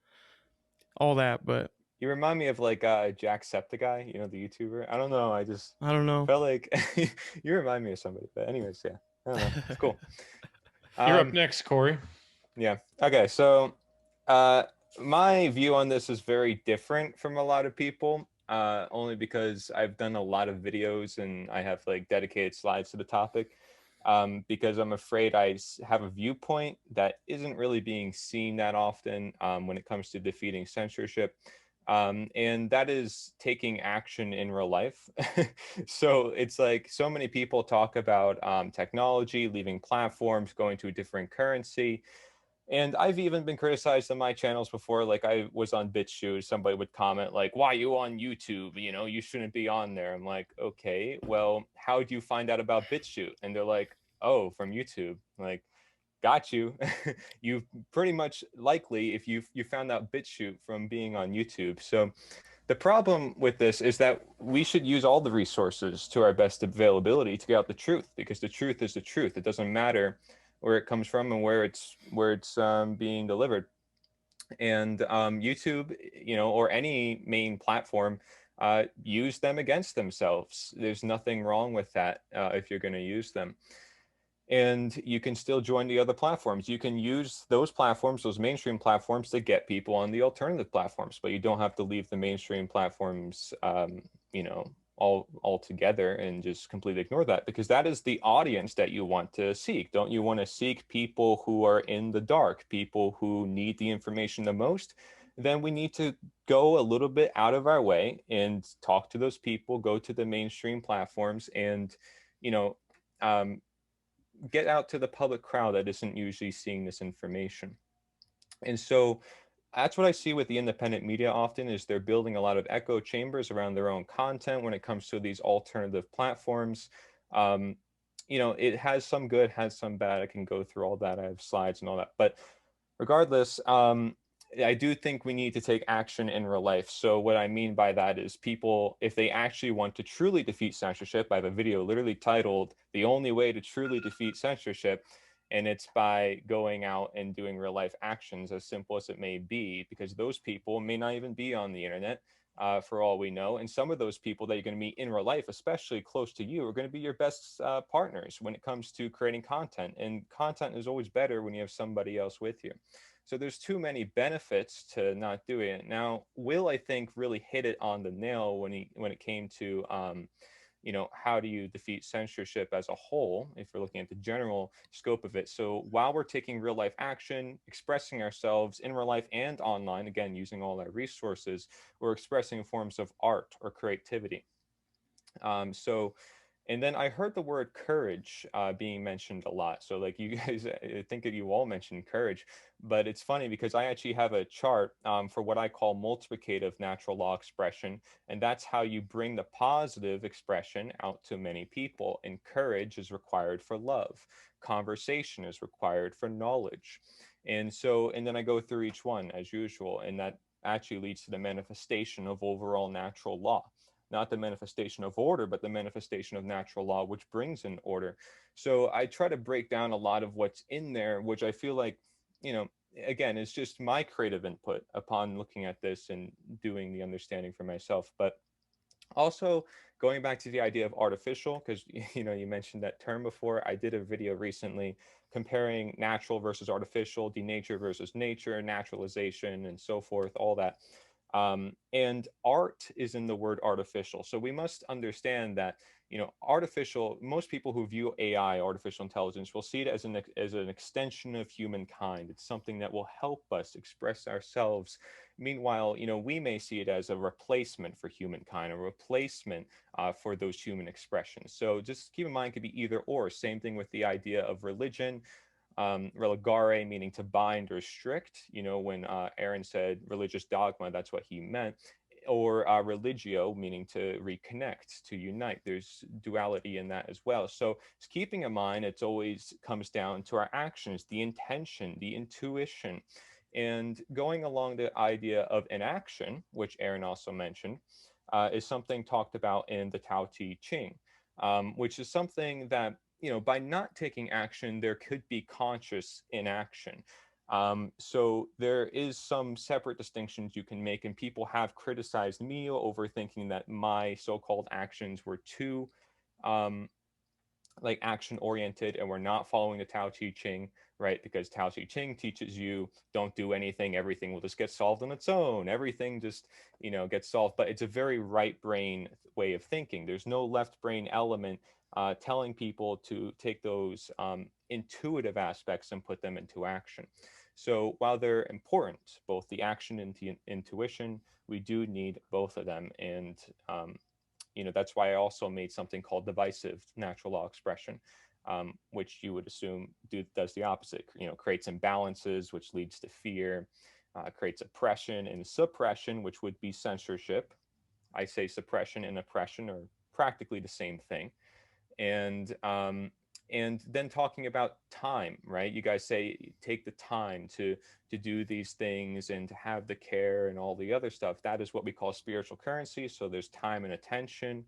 all that, but You remind me of like Jacksepticeye, the YouTuber. I don't know. I don't know. felt like you remind me of somebody. But anyways, yeah, I don't know. It's cool. You're up next, Corey. Yeah. Okay. So my view on this is very different from a lot of people, only because I've done a lot of videos and I have like dedicated slides to the topic, because I'm afraid I have a viewpoint that isn't really being seen that often when it comes to defeating censorship. And that is taking action in real life. So it's like so many people talk about technology, leaving platforms, going to a different currency. And I've even been criticized on my channels before. Like, I was on BitChute, somebody would comment like, why are you on YouTube? You shouldn't be on there. I'm like, okay, well, how do you find out about BitChute? And they're like, oh, from YouTube. Like, got you. You pretty much likely, if you found out BitChute from being on YouTube. So the problem with this is that we should use all the resources to our best availability to get out the truth, because the truth is the truth. It doesn't matter where it comes from and where it's being delivered. And YouTube, or any main platform, use them against themselves. There's nothing wrong with that if you're going to use them. And you can still join the other platforms. You can use those platforms, those mainstream platforms, to get people on the alternative platforms, but you don't have to leave the mainstream platforms, all together and just completely ignore that, because that is the audience that you want to seek. Don't you want to seek people who are in the dark, people who need the information the most? Then we need to go a little bit out of our way and talk to those people, go to the mainstream platforms, and, get out to the public crowd that isn't usually seeing this information. And so that's what I see with the independent media often, is they're building a lot of echo chambers around their own content when it comes to these alternative platforms. It has some good, has some bad. I can go through all that. I have slides and all that. But regardless, I do think we need to take action in real life. So what I mean by that is, people, if they actually want to truly defeat censorship, I have a video literally titled "The Only Way to Truly Defeat Censorship," And it's by going out and doing real life actions, as simple as it may be, because those people may not even be on the internet, for all we know. And some of those people that you're going to meet in real life, especially close to you, are going to be your best partners when it comes to creating content. And content is always better when you have somebody else with you. So there's too many benefits to not doing it. Now, Will, I think, really hit it on the nail when it came to how do you defeat censorship as a whole, if we're looking at the general scope of it. So while we're taking real life action, expressing ourselves in real life and online, again, using all our resources, we're expressing forms of art or creativity. And then I heard the word courage being mentioned a lot. So like you guys, I think that you all mentioned courage, but it's funny because I actually have a chart for what I call multiplicative natural law expression. And that's how you bring the positive expression out to many people. And courage is required for love. Conversation is required for knowledge. And then I go through each one as usual. And that actually leads to the manifestation of overall natural law. Not the manifestation of order, but the manifestation of natural law, which brings in order. So I try to break down a lot of what's in there, which I feel like, again, it's just my creative input upon looking at this and doing the understanding for myself. But also going back to the idea of artificial, because you mentioned that term before. I did a video recently comparing natural versus artificial, denature versus nature, naturalization, and so forth, all that. And art is in the word artificial. So we must understand that, artificial, most people who view AI, artificial intelligence, will see it as an extension of humankind. It's something that will help us express ourselves. Meanwhile, we may see it as a replacement for humankind, a replacement for those human expressions. So just keep in mind, it could be either or. Same thing with the idea of religion. Religare, meaning to bind or restrict. When Aaron said religious dogma, that's what he meant. Or religio, meaning to reconnect, to unite. There's duality in that as well. So just keeping in mind, it always comes down to our actions, the intention, the intuition. And going along the idea of inaction, which Aaron also mentioned, is something talked about in the Tao Te Ching, which is something that, by not taking action, there could be conscious inaction. So there is some separate distinctions you can make, and people have criticized me over thinking that my so-called actions were too action oriented and we're not following the Tao Te Ching, right? Because Tao Te Ching teaches you don't do anything, everything will just get solved on its own. Everything just, gets solved. But it's a very right brain way of thinking. There's no left brain element telling people to take those intuitive aspects and put them into action. So while they're important, both the action and the intuition, we do need both of them. And that's why I also made something called divisive natural law expression, which you would assume does the opposite, creates imbalances, which leads to fear, creates oppression and suppression, which would be censorship. I say suppression and oppression are practically the same thing. And then talking about time, right? You guys say take the time to do these things and to have the care and all the other stuff. That is what we call spiritual currency. So there's time and attention.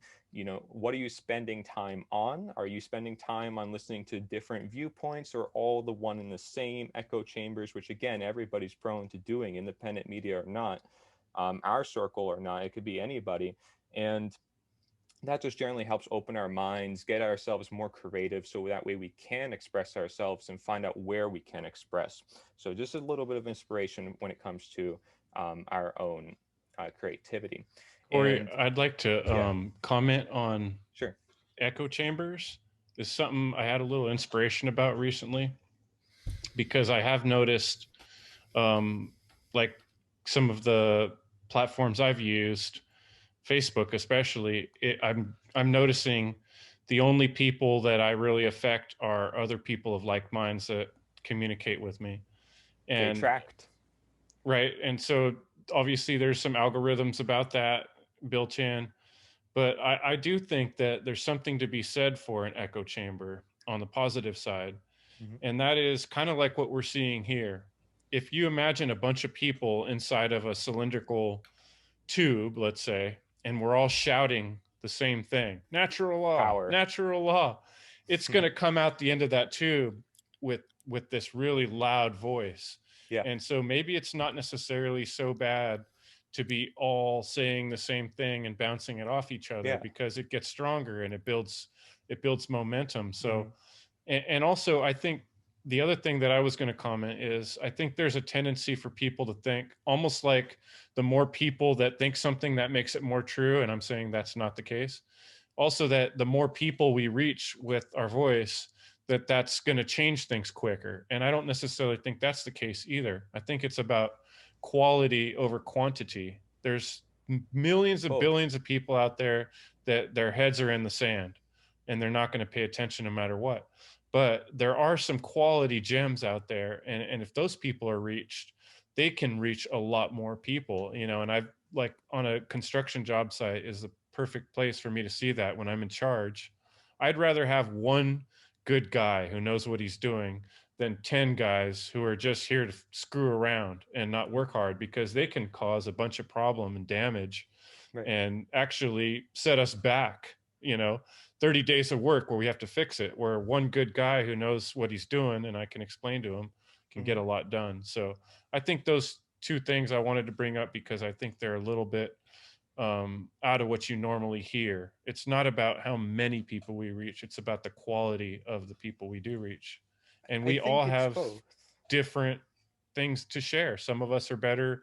What are you spending time on? Are you spending time on listening to different viewpoints, or all the one in the same echo chambers, which again, everybody's prone to doing, independent media or not, our circle or not, it could be anybody. And that just generally helps open our minds, get ourselves more creative, so that way we can express ourselves and find out where we can express. So just a little bit of inspiration when it comes to our own creativity. Corey, And I'd like to comment on sure. echo chambers. Is something I had a little inspiration about recently, because I have noticed like some of the platforms I've used, Facebook especially, I'm noticing the only people that I really affect are other people of like minds that communicate with me. And they tracked. Right. And so obviously there's some algorithms about that built in, but I do think that there's something to be said for an echo chamber on the positive side. Mm-hmm. And that is kind of like what we're seeing here. If you imagine a bunch of people inside of a cylindrical tube, let's say, and we're all shouting the same thing, natural law, Power. natural law, it's going to come out the end of that tube with this really loud voice. Yeah. And so maybe it's not necessarily so bad to be all saying the same thing and bouncing it off each other, Yeah. because it gets stronger and it builds momentum. So Mhm. and also I think the other thing that I was going to comment is, I think there's a tendency for people to think almost like the more people that think something, that makes it more true. And I'm saying that's not the case. Also, that the more people we reach with our voice, that's going to change things quicker. And I don't necessarily think that's the case either. I think it's about quality over quantity. There's millions of Both. billions of people out there that their heads are in the sand and they're not going to pay attention no matter what. But there are some quality gems out there. And if those people are reached, they can reach a lot more people, you know. And I've, like, on a construction job site is the perfect place for me to see that when I'm in charge. I'd rather have one good guy who knows what he's doing than 10 guys who are just here to screw around and not work hard, because they can cause a bunch of problem and damage. Right. And actually set us back, you know, 30 days of work where we have to fix it, where one good guy who knows what he's doing and I can explain to him can get a lot done. So I think those two things I wanted to bring up, because I think they're a little bit out of what you normally hear. It's not about how many people we reach, it's about the quality of the people we do reach. And we all have both. different things to share. Some of us are better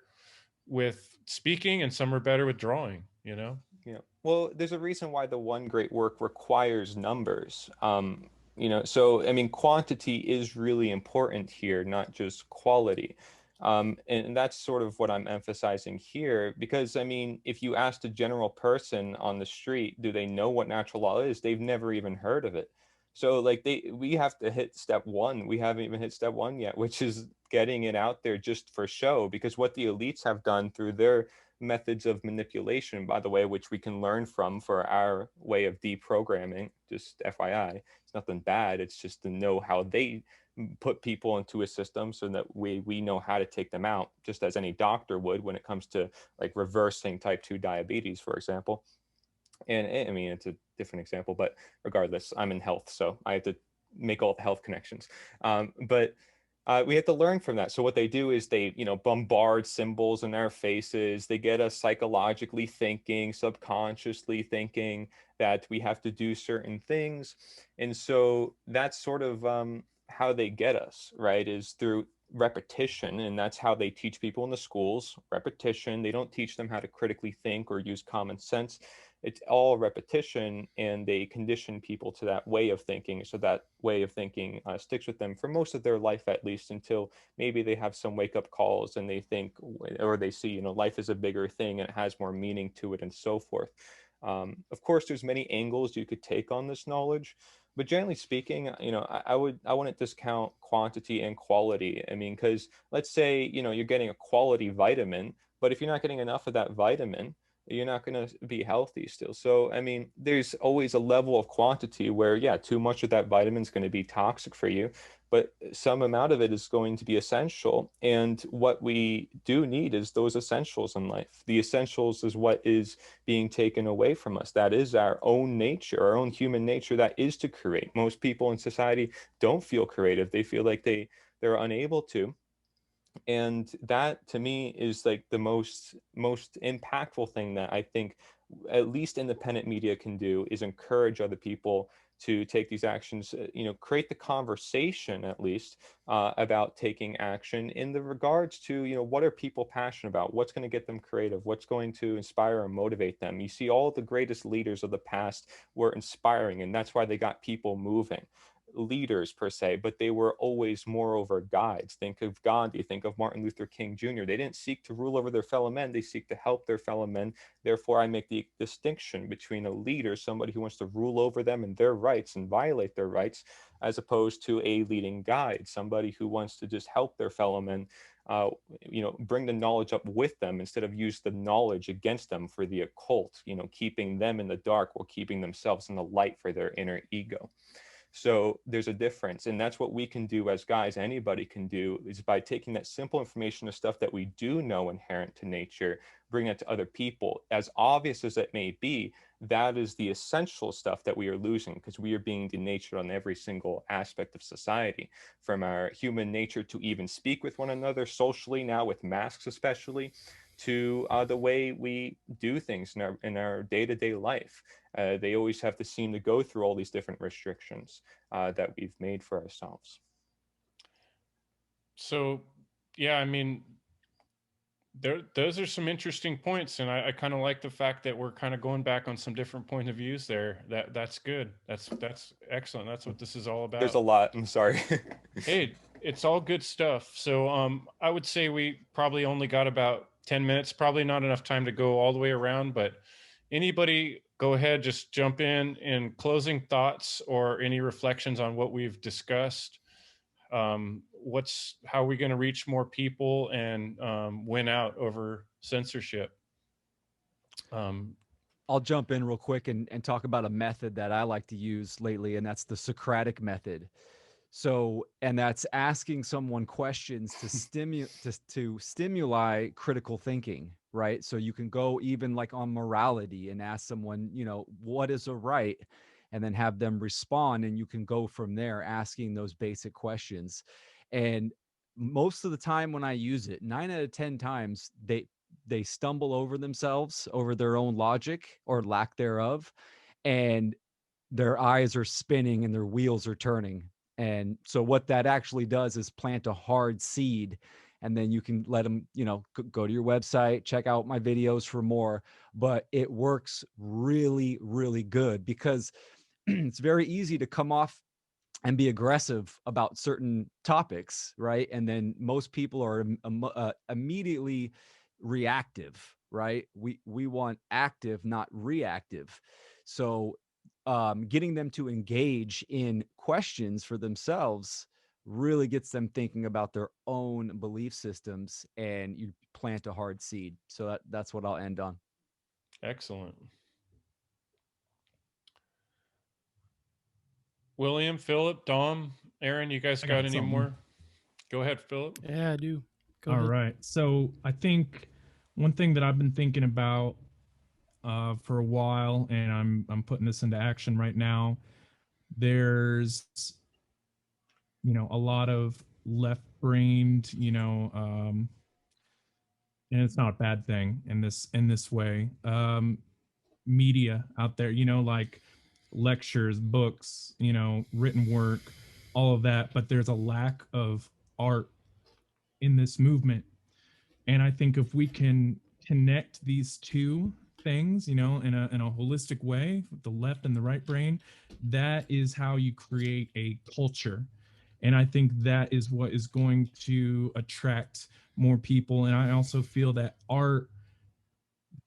with speaking and some are better with drawing, you know? Yeah. Well, there's a reason why the one great work requires numbers. You know, so I mean, quantity is really important here, not just quality. And that's sort of what I'm emphasizing here, because I mean, if you asked a general person on the street, do they know what natural law is? They've never even heard of it. So like we have to hit step one. We haven't even hit step one yet, which is getting it out there just for show, because what the elites have done through their methods of manipulation, by the way, which we can learn from for our way of deprogramming, just FYI, it's nothing bad. It's just to know how they put people into a system so that we know how to take them out, just as any doctor would when it comes to like reversing type 2 diabetes, for example. And I mean, it's a different example, but regardless, I'm in health, so I have to make all the health connections. But we have to learn from that. So what they do is they, you know, bombard symbols in our faces. They get us psychologically thinking, subconsciously thinking that we have to do certain things. And so that's sort of how they get us, right, is through repetition. And that's how they teach people in the schools, repetition. They don't teach them how to critically think or use common sense. It's all repetition, and they condition people to that way of thinking. So that way of thinking sticks with them for most of their life, at least, until maybe they have some wake up calls and they think, or they see, you know, life is a bigger thing and it has more meaning to it and so forth. Of course, there's many angles you could take on this knowledge, but generally speaking, you know, I wouldn't discount quantity and quality. I mean, because let's say, you know, you're getting a quality vitamin, but if you're not getting enough of that vitamin, you're not going to be healthy still. So, I mean, there's always a level of quantity where, yeah, too much of that vitamin is going to be toxic for you, but some amount of it is going to be essential. And what we do need is those essentials in life. The essentials is what is being taken away from us. That is our own nature, our own human nature, that is to create. Most people in society don't feel creative. They feel like they're unable to. And that to me is like the most impactful thing that I think at least independent media can do, is encourage other people to take these actions, you know, create the conversation at least about taking action in the regards to, you know, what are people passionate about, what's going to get them creative, what's going to inspire and motivate them. You see, all the greatest leaders of the past were inspiring, and that's why they got people moving. Leaders per se, but they were always moreover guides. Think of Gandhi, think of Martin Luther King Jr. They didn't seek to rule over their fellow men, they seek to help their fellow men. Therefore, I make the distinction between a leader, somebody who wants to rule over them and their rights and violate their rights, as opposed to a leading guide, somebody who wants to just help their fellow men, you know, bring the knowledge up with them instead of use the knowledge against them for the occult, you know, keeping them in the dark while keeping themselves in the light for their inner ego. So there's a difference, and that's what we can do as guys. Anybody can do is by taking that simple information, the stuff that we do know inherent to nature, bring it to other people. As obvious as it may be, that is the essential stuff that we are losing, because we are being denatured on every single aspect of society, from our human nature to even speak with one another socially, now with masks especially, to the way we do things in our day-to-day life. They always have to seem to go through all these different restrictions that we've made for ourselves. So, yeah, I mean, those are some interesting points, and I kind of like the fact that we're kind of going back on some different point of views there. That's good. That's excellent. That's what this is all about. There's a lot. I'm sorry. Hey, it's all good stuff. So I would say we probably only got about 10 minutes, probably not enough time to go all the way around, but anybody go ahead, just jump in closing thoughts or any reflections on what we've discussed. How are we going to reach more people and win out over censorship? I'll jump in real quick and talk about a method that I like to use lately, and that's the Socratic method. So, and that's asking someone questions to stimuli critical thinking, right? So you can go even like on morality and ask someone, what is a right? And then have them respond, and you can go from there asking those basic questions. And most of the time when I use it, 9 out of 10 times, they stumble over themselves, over their own logic or lack thereof, and their eyes are spinning and their wheels are turning. And so what that actually does is plant a hard seed, and then you can let them, go to your website, check out my videos for more. But it works really, really good, because it's very easy to come off and be aggressive about certain topics, right? And then most people are immediately reactive, right? We want active, not reactive. So getting them to engage in questions for themselves really gets them thinking about their own belief systems, and you plant a hard seed. So that's what I'll end on. Excellent. William, Philip, Dom, Aaron, you guys got any more? Go ahead, Philip. Yeah, I do. Go All ahead. right. So I think one thing that I've been thinking about for a while, and I'm putting this into action right now. There's a lot of left-brained, and it's not a bad thing in this way. Media out there, like lectures, books, written work, all of that, but there's a lack of art in this movement. And I think if we can connect these two things, in a holistic way, with the left and the right brain, that is how you create a culture. And I think that is what is going to attract more people. And I also feel that art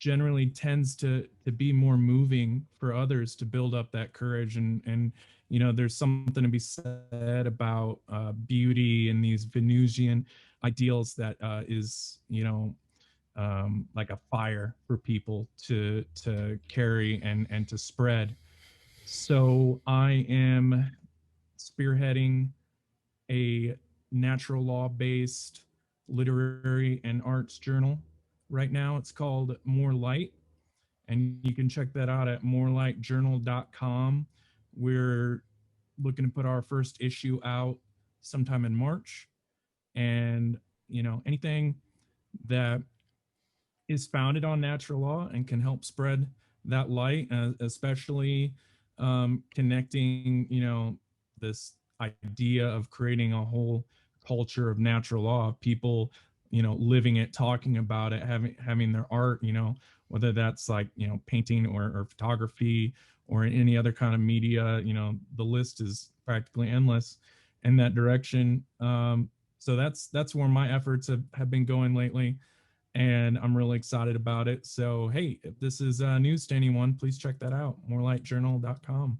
generally tends to be more moving for others to build up that courage. And there's something to be said about beauty and these Venusian ideals that is like a fire for people to carry and to spread. So I am spearheading a natural law based literary and arts journal right now. It's called More Light, and you can check that out at morelightjournal.com. We're looking to put our first issue out sometime in March. And, anything that is founded on natural law and can help spread that light, especially connecting, this idea of creating a whole culture of natural law, people, living it, talking about it, having their art, whether that's like, painting or photography or any other kind of media, the list is practically endless in that direction. So that's where my efforts have been going lately, and I'm really excited about it. So, hey, if this is news to anyone, please check that out, morelightjournal.com.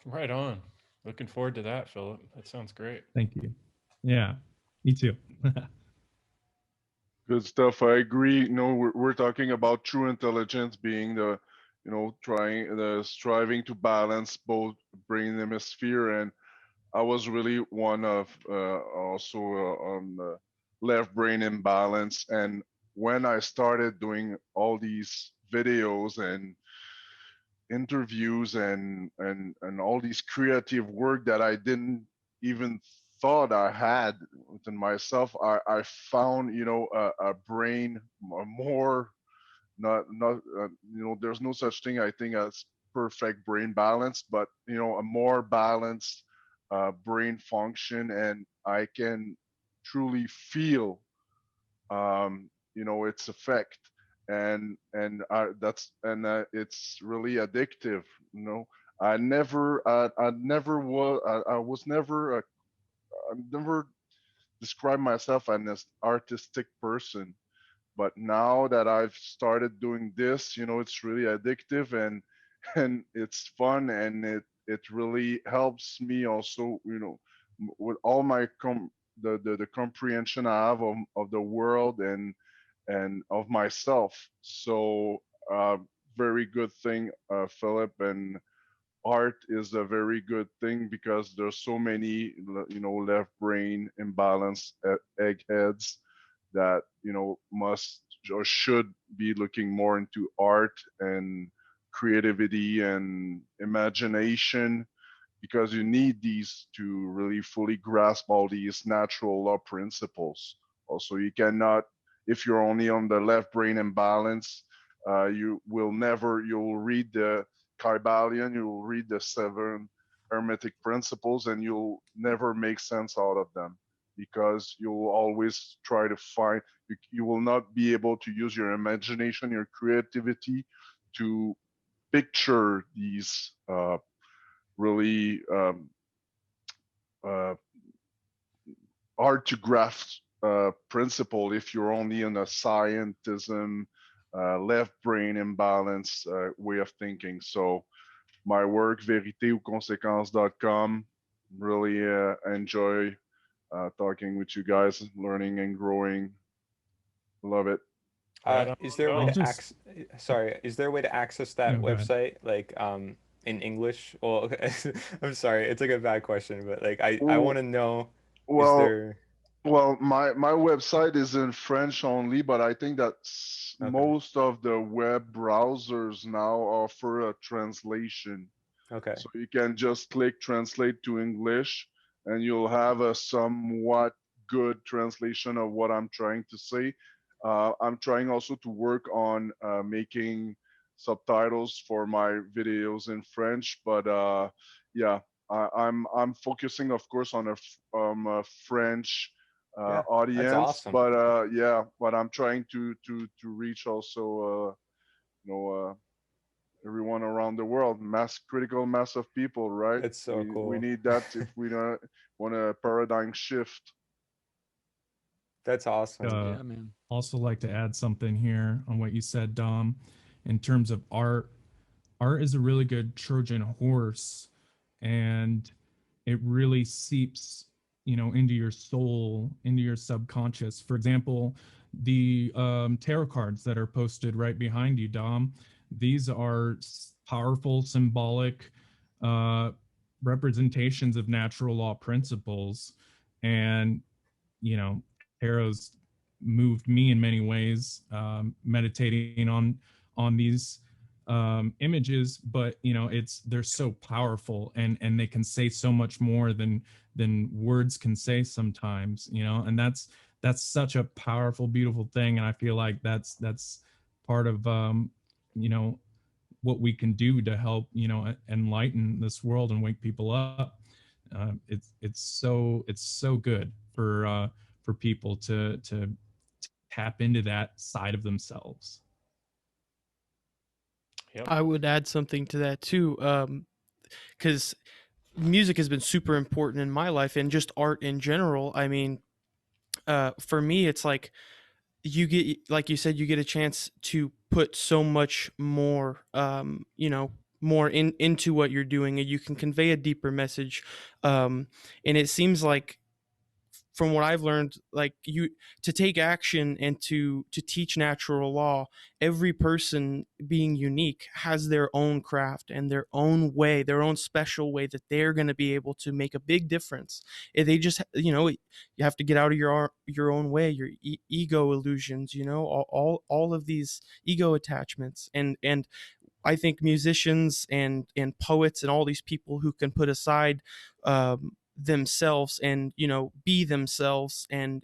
Right on. Looking forward to that, Philip. That sounds great. Thank you. Yeah, me too. Good stuff. I agree. We're talking about true intelligence being the striving to balance both brain hemisphere. And I was really one of also on the left brain imbalance. And when I started doing all these videos and interviews and all these creative work that I didn't even thought I had within myself, I found a brain more not there's no such thing I think as perfect brain balance, but a more balanced brain function, and I can truly feel its effect. And it's really addictive. I was never I never described myself as an artistic person, but now that I've started doing this, it's really addictive, and it's fun, and it really helps me also, with all my the comprehension I have of the world and of myself. So very good thing, Philip. And art is a very good thing because there's so many left brain imbalance eggheads that must or should be looking more into art and creativity and imagination, because you need these to really fully grasp all these natural law principles. Also, you cannot, if you're only on the left brain imbalance, you'll read the Kybalion, you'll read the seven hermetic principles, and you'll never make sense out of them, because you'll always try to find, you will not be able to use your imagination, your creativity to picture these really uh, hard to grasp principle if you're only in a scientism, left brain imbalance way of thinking. So my work, vérité-ou-conséquences.com, really enjoy talking with you guys, learning and growing. Love it. Is there a way I'll to is there a way to access that No, go ahead. website like in English? Well, okay. I'm sorry, it's like a bad question, but like I want to know, is Well, there my website is in French only, but I think that Okay. most of the web browsers now offer a translation. Okay. So you can just click translate to English, and you'll have a somewhat good translation of what I'm trying to say. I'm trying also to work on making subtitles for my videos in French, but yeah, I'm focusing, of course, on a French Yeah, that's audience, awesome. but yeah, but I'm trying to reach also everyone around the world, critical mass of people, right? It's so We cool. need that if we don't want a paradigm shift. That's awesome. Yeah, man. Also like to add something here on what you said, Dom, in terms of art. Art is a really good Trojan horse, and it really seeps, into your soul, into your subconscious. For example, the tarot cards that are posted right behind you, Dom, these are powerful, symbolic representations of natural law principles. And, tarot's moved me in many ways, meditating on these images, but they're so powerful, and they can say so much more than words can say sometimes, and that's such a powerful, beautiful thing. And I feel like that's part of you know what we can do to help enlighten this world and wake people up. It's so good for people to tap into that side of themselves. Yep. I would add something to that too, because music has been super important in my life and just art in general. I mean, for me, it's like you get, like you said, you get a chance to put so much more, more into what you're doing, and you can convey a deeper message. And it seems like from what I've learned, like you to take action and to teach natural law, every person being unique has their own craft and their own way, their own special way that they're going to be able to make a big difference. They just, you have to get out of your own way, your ego illusions, all of these ego attachments. And I think musicians and poets and all these people who can put aside themselves and be themselves and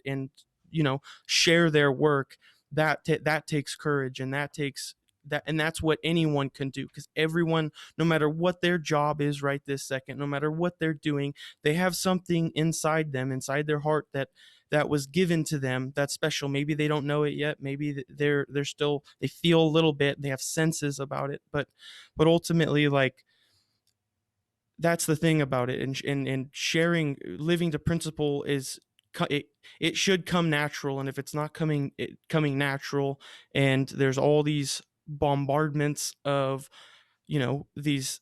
share their work, that takes courage, and that's what anyone can do, because everyone, no matter what their job is right this second, no matter what they're doing, they have something inside them, inside their heart, that was given to them, that's special. Maybe they don't know it yet, maybe they're still, they feel a little bit, they have senses about it, but ultimately, like, that's the thing about it. And sharing, living to principle is, it should come natural. And if it's not coming natural, and there's all these bombardments of these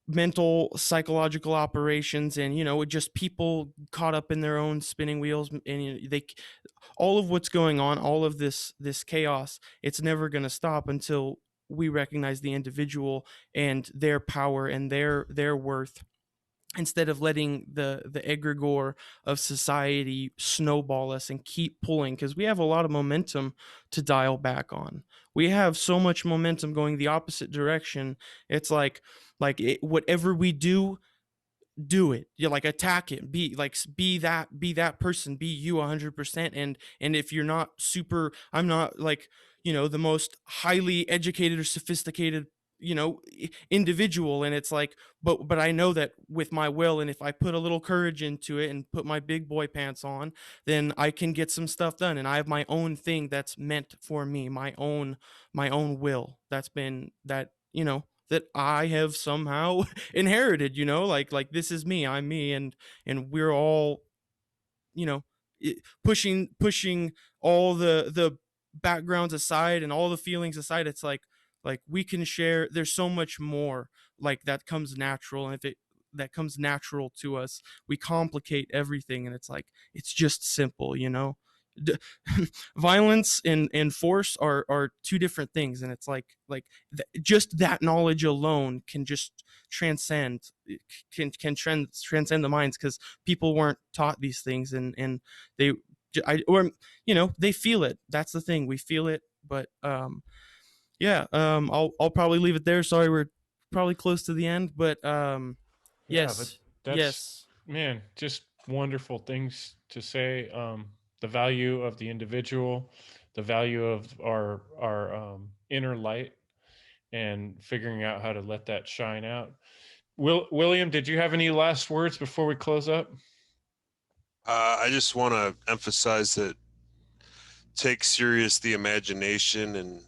mental psychological operations, and just people caught up in their own spinning wheels, and they, all of what's going on, all of this chaos, it's never going to stop until we recognize the individual and their power and their worth, instead of letting the egregore of society snowball us and keep pulling, because we have a lot of momentum to dial back on. We have so much momentum going the opposite direction. It's like whatever we do it. You like attack it, be that person, be you 100%. And if you're not super, I'm not like the most highly educated or sophisticated individual, and it's like, but I know that with my will, and if I put a little courage into it and put my big boy pants on, then I can get some stuff done, and I have my own thing that's meant for me, my own will, that's been that that I have somehow inherited, like this is me, I'm me, and we're all, you know pushing all the backgrounds aside and all the feelings aside. It's like we can share, there's so much more like that comes natural, and if it that comes natural to us, we complicate everything, and it's like, it's just simple. D- Violence and force are two different things, and it's like just that knowledge alone can just transcend, transcend the minds, because people weren't taught these things, and they or they feel it. That's the thing, we feel it. But yeah, I'll probably leave it there. Sorry, we're probably close to the end, but Yeah, but yes, that's, yes, man, just wonderful things to say. The value of the individual, the value of our inner light, and figuring out how to let that shine out. William, did you have any last words before we close up? I just want to emphasize that take serious the imagination and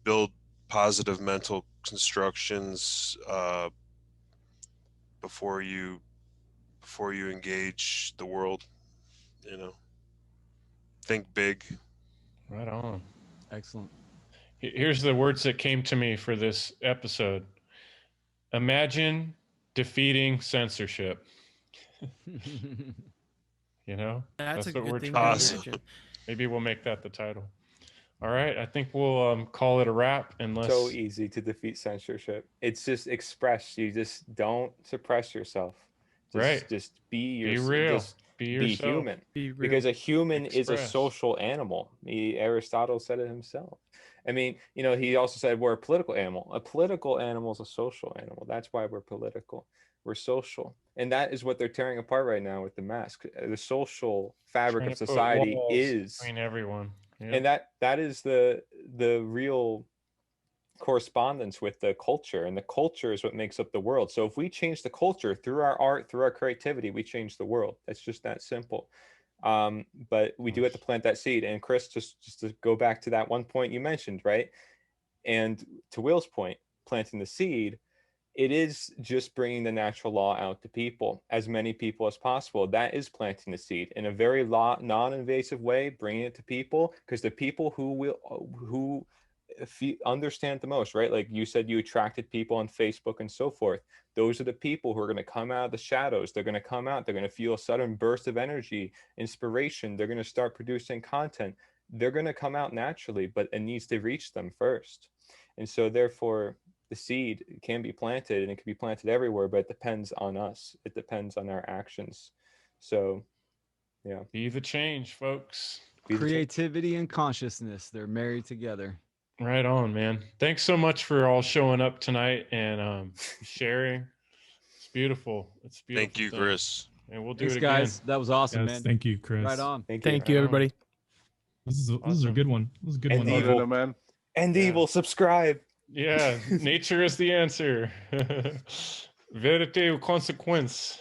build positive mental constructions before you engage the world. Think big. Right on. Excellent. Here's the words that came to me for this episode. Imagine defeating censorship. that's a what good we're thing trying to to do. imagine. Maybe we'll make that the title. All right, I think we'll call it a wrap. Unless So easy to defeat censorship. It's just express. You just don't suppress yourself. Right. Just be Be real. Just Be be yourself. human. Be real. Because a human is a Express. social animal. Aristotle said it himself. I mean, he also said we're a political animal. A political animal is a social animal. That's why we're political. We're social. And that is what they're tearing apart right now with the mask. The social fabric Trying of to put society walls is, between everyone. Yep. and that is the real correspondence with the culture, and the culture is what makes up the world. So if we change the culture through our art, through our creativity, we change the world. That's just that simple. But we do have to plant that seed. And Chris, just to go back to that one point you mentioned, right? And to Will's point, planting the seed, it is just bringing the natural law out to people, as many people as possible. That is planting the seed in a very non-invasive way, bringing it to people, because the people who understand the most, right? Like you said, you attracted people on Facebook and so forth. Those are the people who are going to come out of the shadows. They're going to come out. They're going to feel a sudden burst of energy, inspiration. They're going to start producing content. They're going to come out naturally, but it needs to reach them first. And so therefore, the seed can be planted, and it can be planted everywhere, but it depends on us. It depends on our actions. So, yeah. Be the change, folks. Creativity and consciousness, they're married together. Right on, man. Thanks so much for all showing up tonight and sharing. It's beautiful. It's beautiful. Thank you, thing. Chris. And we'll do Thanks, it again. guys. That was awesome, Yes, man. thank you, Chris. Right on. Thank you. Thank you, everybody. This is a Awesome. good one. This is a good And one. evil. Evil, man. And Yeah. evil, subscribe. Yeah, nature is the answer. Verite ou consequence.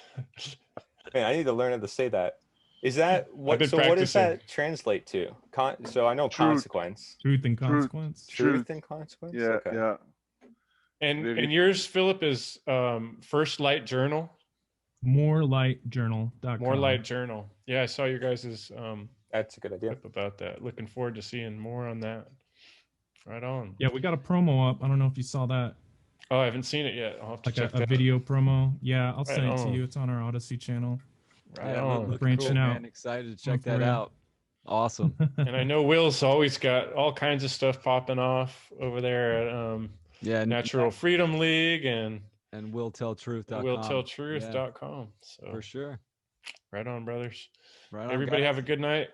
Man, I need to learn how to say that. Is that what? been So what does practicing. that translate to? So I know Truth. consequence. Truth and consequence. Truth and consequence. Yeah, Okay. yeah. And Really? yours, Philip, is First Light Journal. Morelightjournal.com. More Light Journal. Yeah, I saw your guys' That's a good idea. clip about that. Looking forward to seeing more on that. Right on. Yeah, we got a promo up. I don't know if you saw that. Oh, I haven't seen it yet. I'll have to Like check a that. video promo. Yeah, I'll Right send it to on. you. It's on our Odyssey channel. Right Yeah, on. looking Branching cool, out. man. Excited to check for that you. out. Awesome. And I know Will's always got all kinds of stuff popping off over there at Yeah, Natural Freedom League and and willtelltruth.com. willtelltruth.com. So For sure. right on, brothers. Right on, Everybody guys. have a good night.